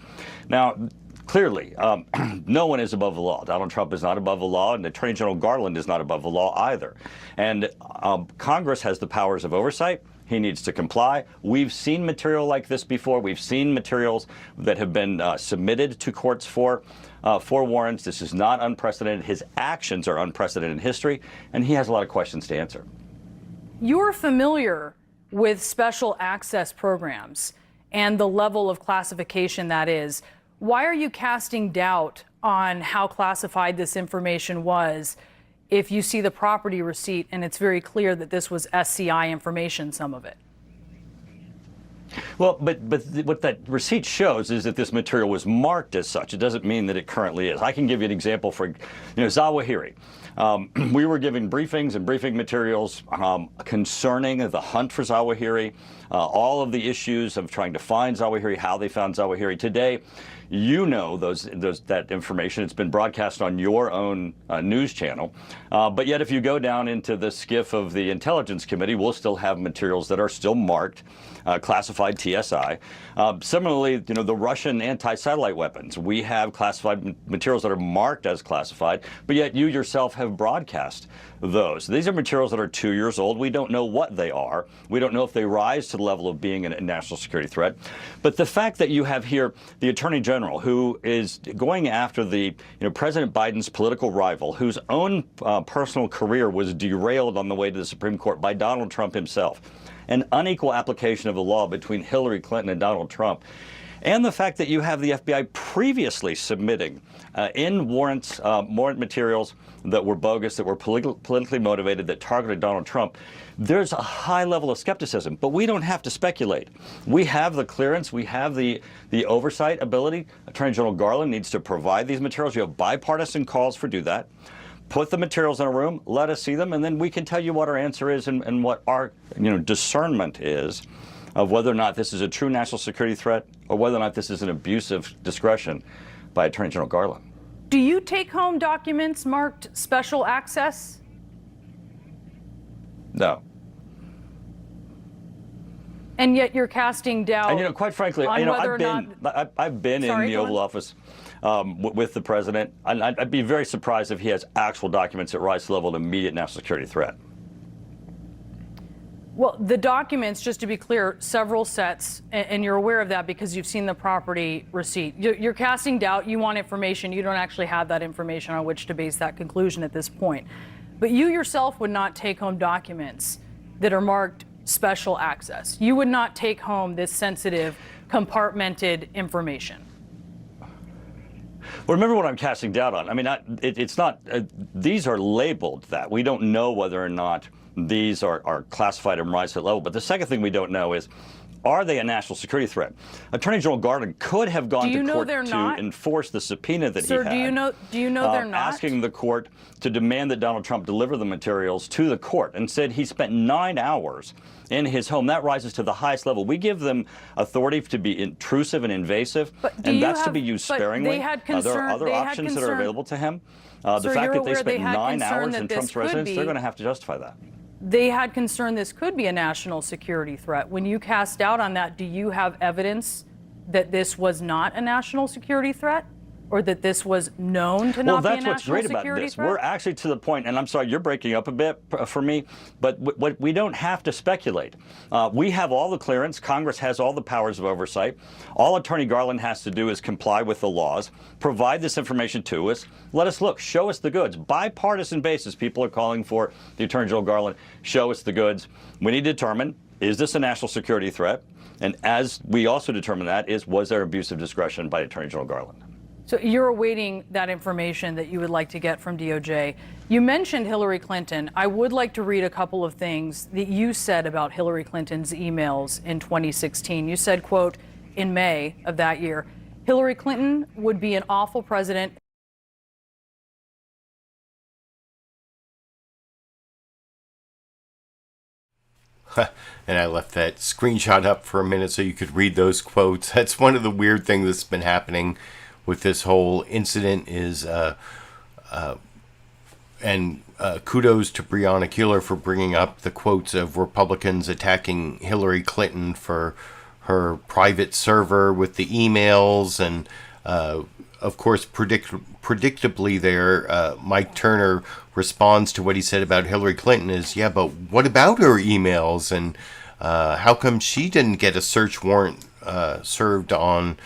Now, clearly, no one is above the law. Donald Trump is not above the law, and Attorney General Garland is not above the law either. And Congress has the powers of oversight. He needs to comply. We've seen material like this before. We've seen materials that have been submitted to courts for warrants. This is not unprecedented. His actions are unprecedented in history, and he has a lot of questions to answer. You're familiar with special access programs and the level of classification that is. Why are you casting doubt on how classified this information was if you see the property receipt and it's very clear that this was SCI information, some of it? Well, but what that receipt shows is that this material was marked as such. It doesn't mean that it currently is. I can give you an example for, Zawahiri. We were giving briefings and briefing materials concerning the hunt for Zawahiri, all of the issues of trying to find Zawahiri, how they found Zawahiri. Today, you know that information. It's been broadcast on your own news channel. But yet, if you go down into the Schiff of the Intelligence Committee, we'll still have materials that are still marked classified TSI. Similarly, the Russian anti-satellite weapons. We have classified materials that are marked as classified, but yet you yourself have broadcast those. These are materials that are 2 years old. We don't know what they are. We don't know if they rise to the level of being a national security threat. But the fact that you have here the Attorney General, who is going after the President Biden's political rival, whose own personal career was derailed on the way to the Supreme Court by Donald Trump himself, an unequal application of the law between Hillary Clinton and Donald Trump, and the fact that you have the FBI previously submitting in warrant materials that were bogus, that were politically motivated, that targeted Donald Trump, there's a high level of skepticism. But we don't have to speculate. We have the clearance. We have the oversight ability. Attorney General Garland needs to provide these materials. You have bipartisan calls for do that. Put the materials in a room, let us see them, and then we can tell you what our answer is and what our discernment is of whether or not this is a true national security threat or whether or not this is an abuse of discretion by Attorney General Garland. Do you take home documents marked special access? No. And yet you're casting doubt. And quite frankly, I've been in the Oval Office with the president, and I'd be very surprised if he has actual documents that rise to the level of immediate national security threat. Well, the documents, just to be clear, several sets, and you're aware of that because you've seen the property receipt. You're casting doubt. You want information. You don't actually have that information on which to base that conclusion at this point. But you yourself would not take home documents that are marked special access. You would not take home this sensitive, compartmented information. Well, remember what I'm casting doubt on. I mean, it's not, these are labeled that. We don't know whether or not these are classified and rise to that level. But the second thing we don't know is, are they a national security threat? Attorney General Garland could have gone to court to enforce the subpoena that he had. Sir, do you know they're not? Asking the court to demand that Donald Trump deliver the materials to the court, and said he spent 9 hours in his home. That rises to the highest level. We give them authority to be intrusive and invasive, and that's to be used sparingly. There are other options that are available to him. The fact that they spent 9 hours in Trump's residence, they're going to have to justify that. They had concern this could be a national security threat. When you cast doubt on that, do you have evidence that this was not a national security threat? Or that this was known to not be a national security threat? Well, that's what's great about this. We're actually to the point, and I'm sorry, you're breaking up a bit for me, but we don't have to speculate. We have all the clearance. Congress has all the powers of oversight. All Attorney Garland has to do is comply with the laws, provide this information to us, let us look, show us the goods. Bipartisan basis, people are calling for the Attorney General Garland, show us the goods. We need to determine, is this a national security threat? And as we also determine that is, was there abuse of discretion by Attorney General Garland? So you're awaiting that information that you would like to get from DOJ. You mentioned Hillary Clinton. I would like to read a couple of things that you said about Hillary Clinton's emails in 2016. You said, quote, in May of that year, Hillary Clinton would be an awful president. And I left that screenshot up for a minute so you could read those quotes. That's one of the weird things that's been happening with this whole incident is, kudos to Brianna Keilar for bringing up the quotes of Republicans attacking Hillary Clinton for her private server with the emails. And, of course, predictably there, Mike Turner responds to what he said about Hillary Clinton is, yeah, but what about her emails? And how come she didn't get a search warrant served on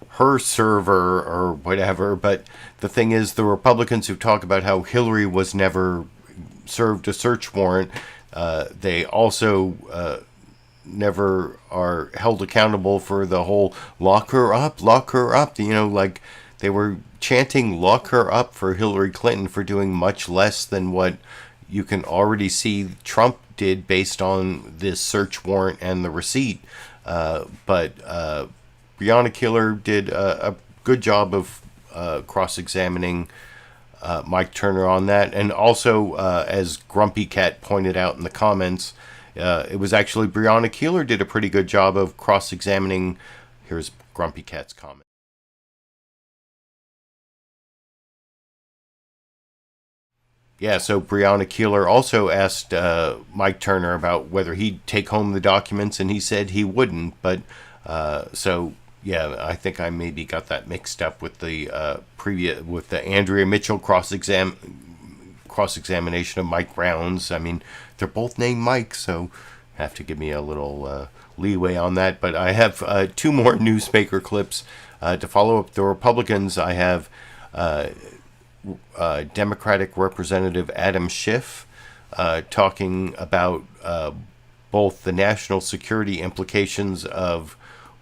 her server or whatever? But the thing is, the Republicans who talk about how Hillary was never served a search warrant, they also never are held accountable for the whole lock her up, you know, like they were chanting lock her up for Hillary Clinton for doing much less than what you can already see Trump did based on this search warrant and the receipt. But Brianna Keilar did a good job of cross-examining Mike Turner on that. And also, as Grumpy Cat pointed out in the comments, it was actually Brianna Keilar did a pretty good job of cross-examining. Here's Grumpy Cat's comment. Yeah, so Brianna Keilar also asked Mike Turner about whether he'd take home the documents, and he said he wouldn't. But so yeah, I think I maybe got that mixed up with the Andrea Mitchell cross-examination of Mike Brown's. I mean, they're both named Mike, so have to give me a little leeway on that. But I have two more newsmaker clips to follow up the Republicans. I have Democratic Representative Adam Schiff talking about both the national security implications of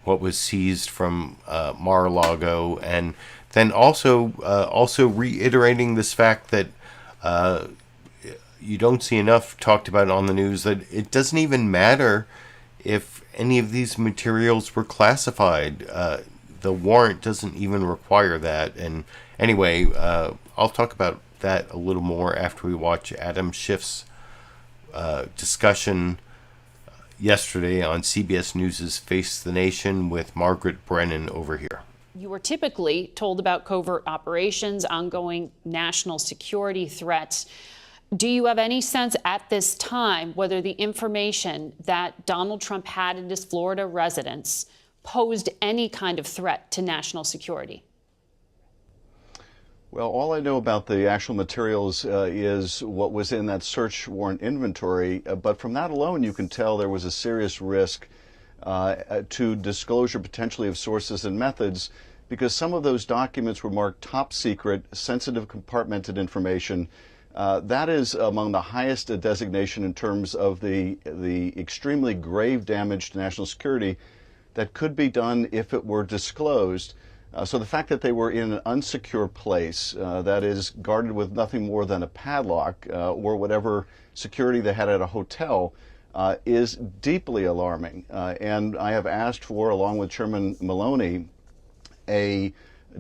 what was seized from Mar-a-Lago, and then also reiterating this fact that you don't see enough talked about on the news, that it doesn't even matter if any of these materials were classified. The warrant doesn't even require that. And anyway, I'll talk about that a little more after we watch Adam Schiff's discussion yesterday on CBS News' Face the Nation with Margaret Brennan over here. You were typically told about covert operations, ongoing national security threats. Do you have any sense at this time whether the information that Donald Trump had in his Florida residence posed any kind of threat to national security? Well, all I know about the actual materials is what was in that search warrant inventory. But from that alone, you can tell there was a serious risk to disclosure potentially of sources and methods, because some of those documents were marked top secret, sensitive, compartmented information. That is among the highest designation in terms of the extremely grave damage to national security that could be done if it were disclosed. So the fact that they were in an unsecure place that is guarded with nothing more than a padlock or whatever security they had at a hotel is deeply alarming. And I have asked for, along with Chairman Maloney, a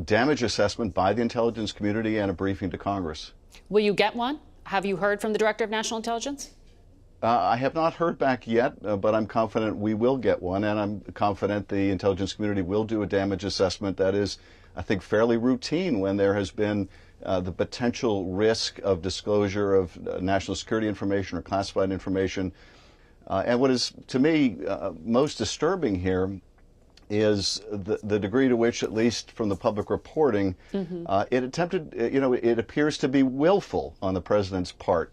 damage assessment by the intelligence community and a briefing to Congress. Will you get one? Have you heard from the Director of National Intelligence? I have not heard back yet, but I'm confident we will get one, and I'm confident the intelligence community will do a damage assessment that is, I think, fairly routine when there has been the potential risk of disclosure of national security information or classified information. And what is, to me, most disturbing here is the degree to which, at least from the public reporting, it attempted, it appears to be willful on the president's part.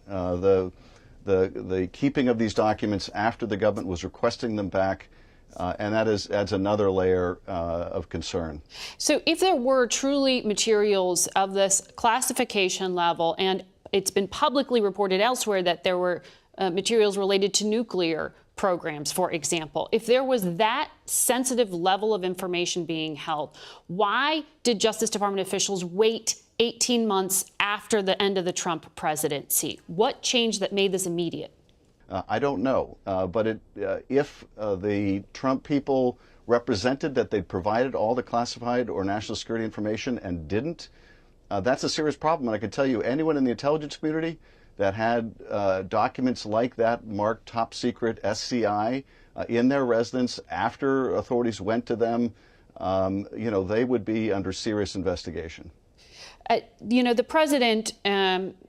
The keeping of these documents after the government was requesting them back, and that adds another layer of concern. So if there were truly materials of this classification level, and it's been publicly reported elsewhere that there were materials related to nuclear programs, for example, if there was that sensitive level of information being held, why did Justice Department officials wait 18 months after the end of the Trump presidency? What changed that made this immediate? I don't know, but if the Trump people represented that they'd provided all the classified or national security information and didn't, that's a serious problem. And I can tell you, anyone in the intelligence community that had documents like that marked top secret SCI in their residence after authorities went to them, they would be under serious investigation. The president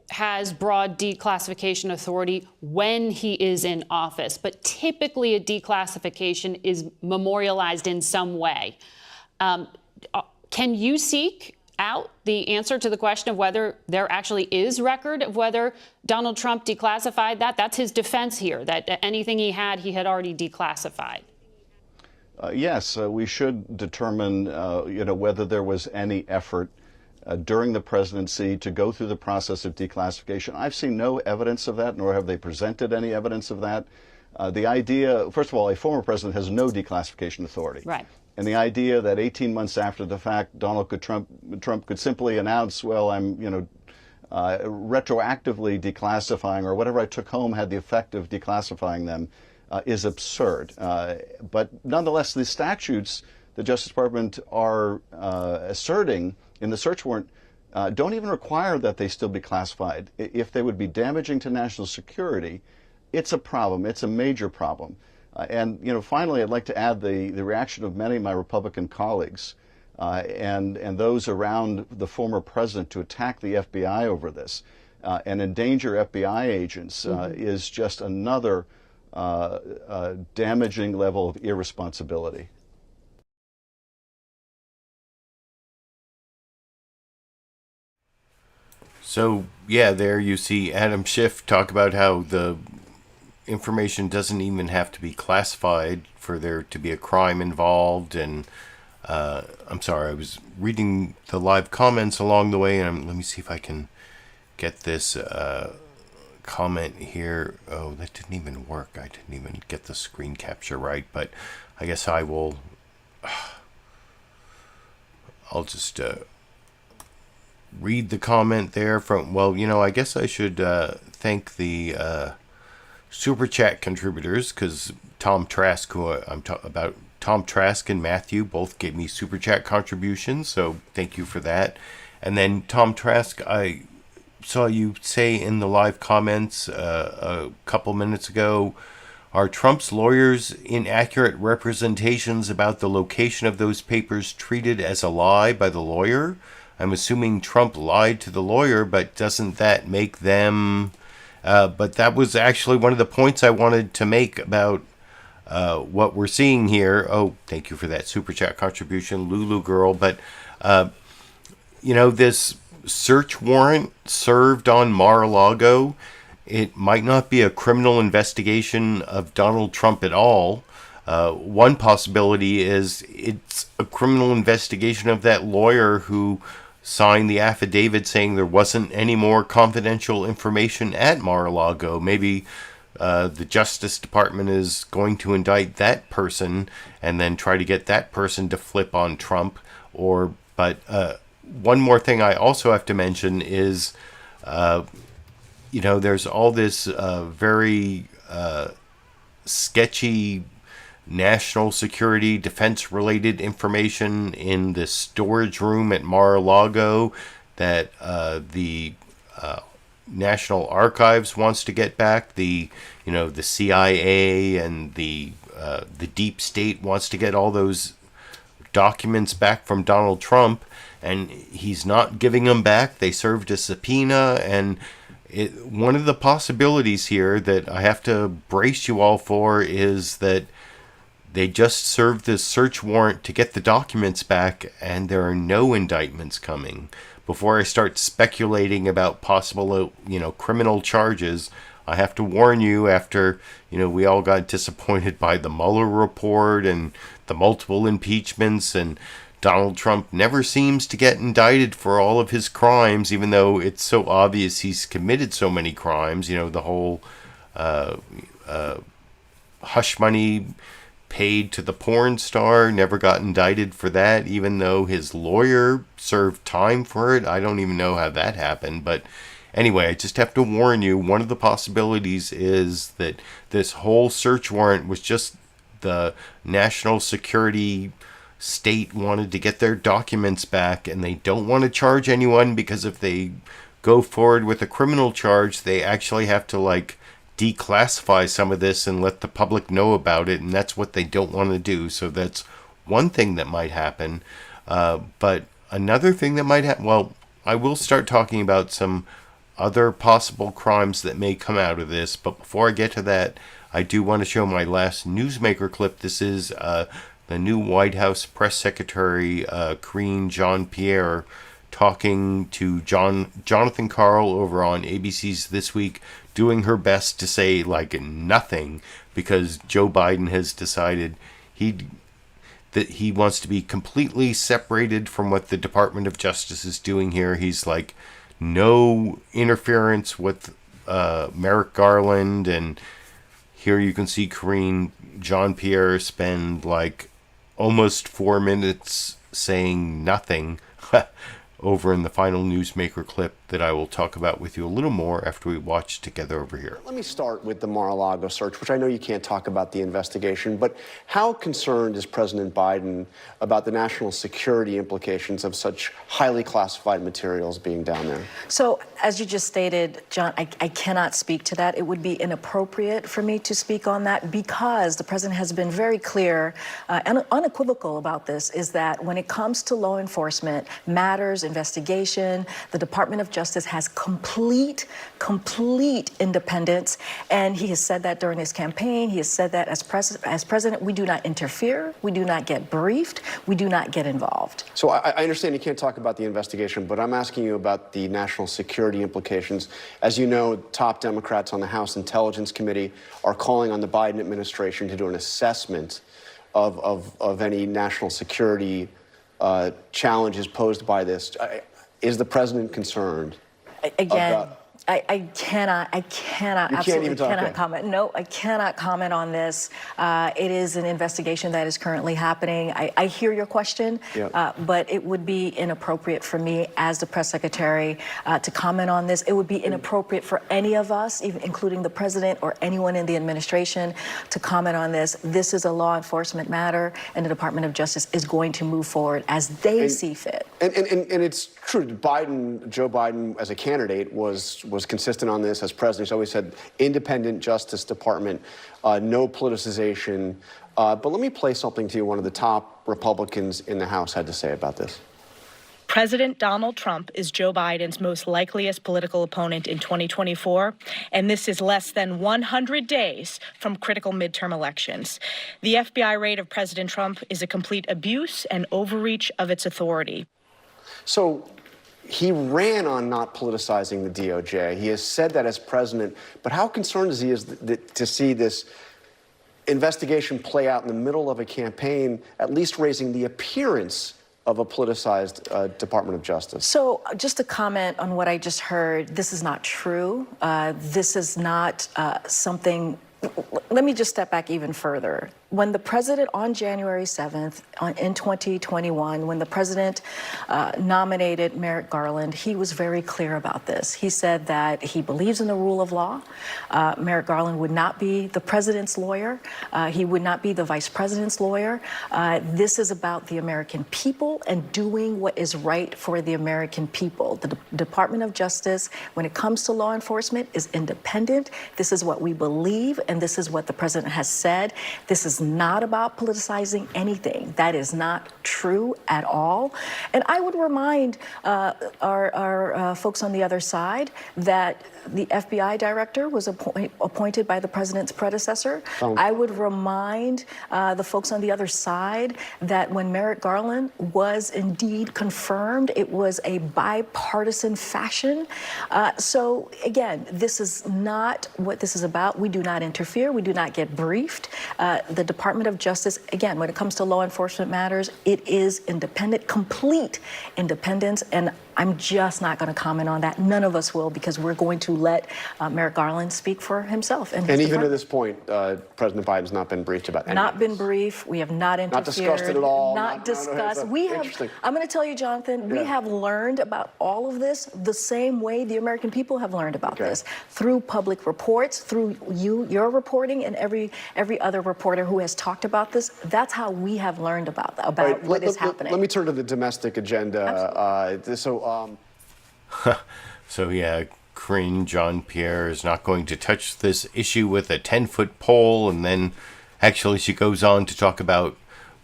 has broad declassification authority when he is in office, but typically a declassification is memorialized in some way. Can you seek out the answer to the question of whether there actually is record of whether Donald Trump declassified that? That's his defense here, that anything he had already declassified. Yes, we should determine, whether there was any effort during the presidency to go through the process of declassification. I've seen no evidence of that, nor have they presented any evidence of that. The idea, first of all, a former president has no declassification authority. Right. And the idea that 18 months after the fact, Trump could simply announce, well, I'm, retroactively declassifying, or whatever I took home had the effect of declassifying them, is absurd. But nonetheless, the statutes the Justice Department are asserting in the search warrant don't even require that they still be classified. If they would be damaging to national security, it's a problem. It's a major problem. And finally, I'd like to add the reaction of many of my Republican colleagues and those around the former president to attack the FBI over this and endanger FBI agents is just another damaging level of irresponsibility. So, yeah, there you see Adam Schiff talk about how the information doesn't even have to be classified for there to be a crime involved. And I'm sorry, I was reading the live comments along the way, and let me see if I can get this comment here. Oh, that didn't even work. I didn't even get the screen capture right, but I guess I will. I'll just read the comment there from, well, I guess I should thank the Super Chat contributors, because Tom Trask, who I'm talking about, Tom Trask and Matthew both gave me Super Chat contributions, so thank you for that. And then Tom Trask, I saw you say in the live comments a couple minutes ago, are Trump's lawyers' inaccurate representations about the location of those papers treated as a lie by the lawyer? I'm assuming Trump lied to the lawyer, but doesn't that make them... but that was actually one of the points I wanted to make about what we're seeing here. Oh, thank you for that Super Chat contribution, Lulu Girl. But, this search warrant served on Mar-a-Lago, it might not be a criminal investigation of Donald Trump at all. One possibility is it's a criminal investigation of that lawyer who signed the affidavit saying there wasn't any more confidential information at Mar-a-Lago. Maybe the Justice Department is going to indict that person and then try to get that person to flip on Trump. But one more thing I also have to mention is, there's all this very sketchy national security, defense-related information in the storage room at Mar-a-Lago that the National Archives wants to get back. The CIA and the deep state wants to get all those documents back from Donald Trump, and he's not giving them back. They served a subpoena, and one of the possibilities here that I have to brace you all for is that they just served this search warrant to get the documents back, and there are no indictments coming. Before I start speculating about possible, criminal charges, I have to warn you, after, we all got disappointed by the Mueller report and the multiple impeachments, and Donald Trump never seems to get indicted for all of his crimes, even though it's so obvious he's committed so many crimes. The whole hush money paid to the porn star, never got indicted for that, even though his lawyer served time for it. I don't even know how that happened. But anyway, I just have to warn you, one of the possibilities is that this whole search warrant was just the national security state wanted to get their documents back, and they don't want to charge anyone because if they go forward with a criminal charge, they actually have to like declassify some of this and let the public know about it, and that's what they don't want to do. So that's one thing that might happen. But another thing that might happen, well, I will start talking about some other possible crimes that may come out of this, but before I get to that, I do want to show my last newsmaker clip. This is the new White House press secretary, Karine Jean-Pierre, talking to Jonathan Karl over on ABC's This Week, doing her best to say like nothing, because Joe Biden has decided that he wants to be completely separated from what the Department of Justice is doing here. He's like, no interference with Merrick Garland, and here you can see Karine Jean-Pierre spend like almost 4 minutes saying nothing over in the final newsmaker clip that I will talk about with you a little more after we watch together over here. Let me start with the Mar-a-Lago search, which I know you can't talk about the investigation, but how concerned is President Biden about the national security implications of such highly classified materials being down there? So, as you just stated, John, I cannot speak to that. It would be inappropriate for me to speak on that because the president has been very clear and unequivocal about this, is that when it comes to law enforcement matters, investigation, the Department of Justice has complete independence, and he has said that during his campaign. He has said that as president, we do not interfere, we do not get briefed, we do not get involved. So I understand you can't talk about the investigation, but I'm asking you about the national security implications. As you know, top Democrats on the House Intelligence Committee are calling on the Biden administration to do an assessment of any national security challenges posed by this. Is the president concerned? Again, I cannot absolutely cannot comment. No, I cannot comment on this. It is an investigation that is currently happening. I hear your question, but it would be inappropriate for me as the press secretary to comment on this. It would be inappropriate for any of us, even including the president or anyone in the administration, to comment on this. This is a law enforcement matter, and the Department of Justice is going to move forward as they see fit. And it's true, Joe Biden as a candidate was consistent on this. As president, he's always said independent Justice Department, no politicization. But let me play something to you one of the top Republicans in the House had to say about this. President Donald Trump is Joe Biden's most likeliest political opponent in 2024, and this is less than 100 days from critical midterm elections. The FBI raid of President Trump is a complete abuse and overreach of its authority. So he ran on not politicizing the DOJ. He has said that as president, but how concerned is he to see this investigation play out in the middle of a campaign, at least raising the appearance of a politicized Department of Justice? So just to comment on what I just heard, this is not true. This is not something. Let me just step back even further. When the president on January 7th in 2021, when the president nominated Merrick Garland, he was very clear about this. He said that he believes in the rule of law. Merrick Garland would not be the president's lawyer. He would not be the vice president's lawyer. This is about the American people and doing what is right for the American people. The Department of Justice, when it comes to law enforcement, is independent. This is what we believe, and this is what the president has said. This is not about politicizing anything. That is not true at all. And I would remind our folks on the other side that the FBI director was appointed by the president's predecessor. I would remind the folks on the other side that when Merrick Garland was indeed confirmed, it was a bipartisan fashion. So again, this is not what this is about. We do not interfere. We do not get briefed. The Department of Justice, again, when it comes to law enforcement matters, it is independent, complete independence. And I'm just not going to comment on that. None of us will, because we're going to let Merrick Garland speak for himself. And even to this point, President Biden's not been briefed about anything. Not been briefed. We have not interfered. Not discussed it at all. Not discussed. We have. I'm going to tell you, Jonathan. We have learned about all of this the same way the American people have learned about this, through public reports, through your reporting, and every other reporter who has talked about this. That's how we have learned about what is happening. Let me turn to the domestic agenda. So yeah, Corinne Jean-Pierre is not going to touch this issue with a 10-foot pole, and then actually she goes on to talk about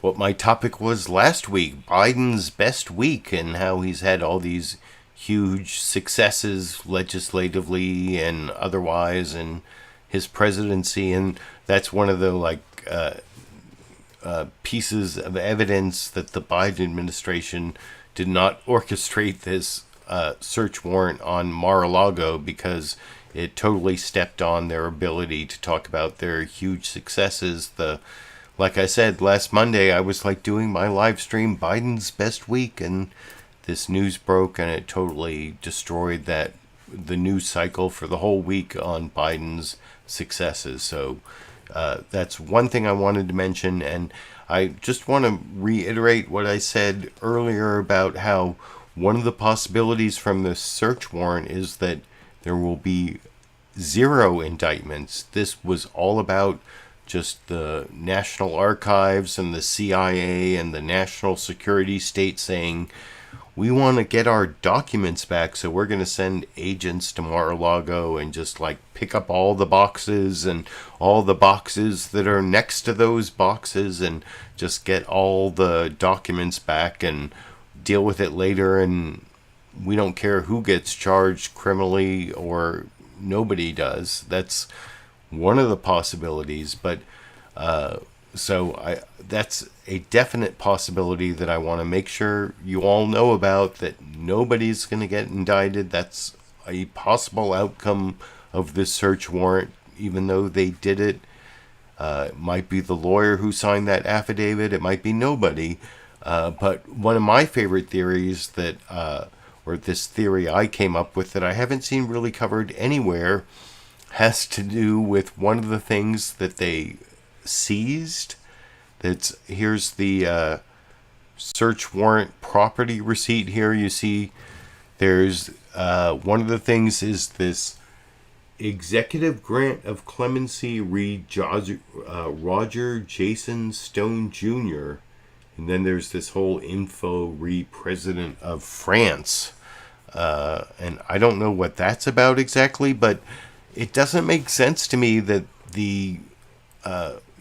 what my topic was last week, Biden's best week, and how he's had all these huge successes legislatively and otherwise in his presidency, and that's one of the pieces of evidence that the Biden administration did not orchestrate this search warrant on Mar-a-Lago, because it totally stepped on their ability to talk about their huge successes. Like I said, last Monday I was doing my live stream, Biden's best week, and this news broke and it totally destroyed the news cycle for the whole week on Biden's successes. So that's one thing I wanted to mention, and I just want to reiterate what I said earlier about how one of the possibilities from the search warrant is that there will be 0 indictments. This was all about just the National Archives and the CIA and the national security state saying, we want to get our documents back, so we're going to send agents to Mar-a-Lago and just pick up all the boxes and all the boxes that are next to those boxes and just get all the documents back and deal with it later, and we don't care who gets charged criminally or nobody does. That's one of the possibilities, but that's a definite possibility that I want to make sure you all know about, that nobody's going to get indicted. That's a possible outcome of this search warrant, even though they did it. It might be the lawyer who signed that affidavit. It might be nobody. But one of my favorite theories or this theory I came up with that I haven't seen really covered anywhere, has to do with one of the things that they seized. Here's the search warrant property receipt here. You see there's one of the things is this executive grant of clemency read Roger Jason Stone Jr., and then there's this whole info read President of France. And I don't know what that's about exactly, but it doesn't make sense to me that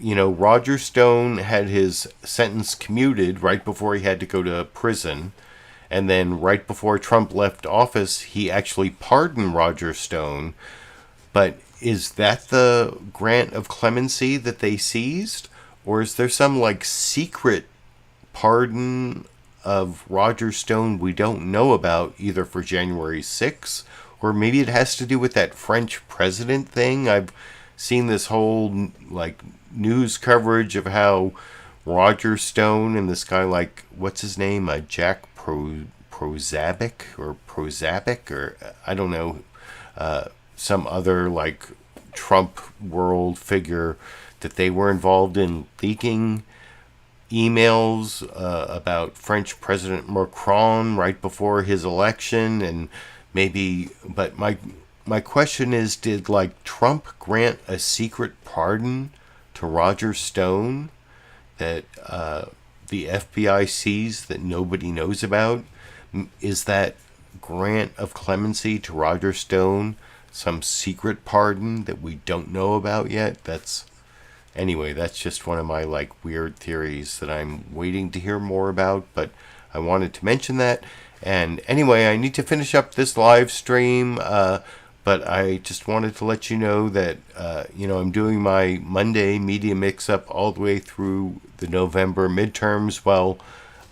Roger Stone had his sentence commuted right before he had to go to prison. And then right before Trump left office, he actually pardoned Roger Stone. But is that the grant of clemency that they seized? Or is there some secret pardon of Roger Stone we don't know about, either for January 6th, or maybe it has to do with that French president thing? I've seen this whole news coverage of how Roger Stone and this guy, what's his name, Jack Prozabic or I don't know, some other Trump world figure, that they were involved in leaking emails about French President Macron right before his election, and but my question is, did Trump grant a secret pardon to Roger Stone that the FBI sees that nobody knows about? Is that grant of clemency to Roger Stone some secret pardon that we don't know about yet? Anyway, that's just one of my weird theories that I'm waiting to hear more about, but I wanted to mention that. And anyway, I need to finish up this live stream, but I just wanted to let you know that I'm doing my Monday media mix-up all the way through the November midterms. Well,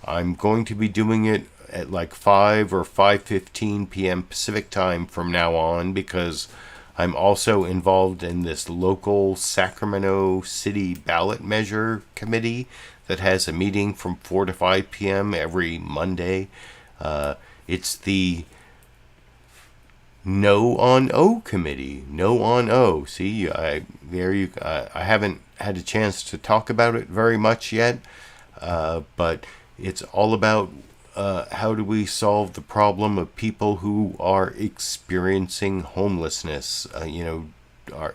I'm going to be doing it at 5 or 5:15 p.m. Pacific time from now on, because I'm also involved in this local Sacramento City ballot measure committee that has a meeting from 4 to 5 p.m. every Monday. It's the No on O committee. No on O. See, I haven't had a chance to talk about it very much yet, but it's all about how do we solve the problem of people who are experiencing homelessness.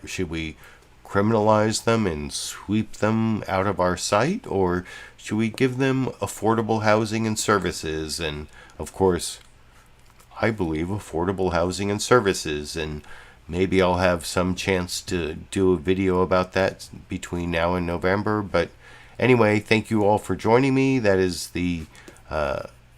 Should we criminalize them and sweep them out of our sight, or should we give them affordable housing and services? And of course, I believe affordable housing and services, and maybe I'll have some chance to do a video about that between now and November. But anyway, thank you all for joining me. That is the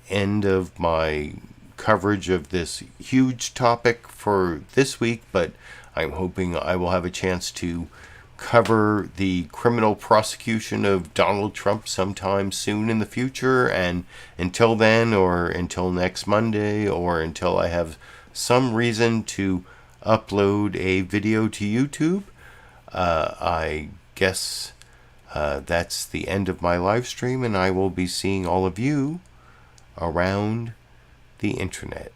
end of my coverage of this huge topic for this week, but I'm hoping I will have a chance to cover the criminal prosecution of Donald Trump sometime soon in the future. And until then, or until next Monday, or until I have some reason to upload a video to YouTube, I guess that's the end of my live stream, and I will be seeing all of you around the internet.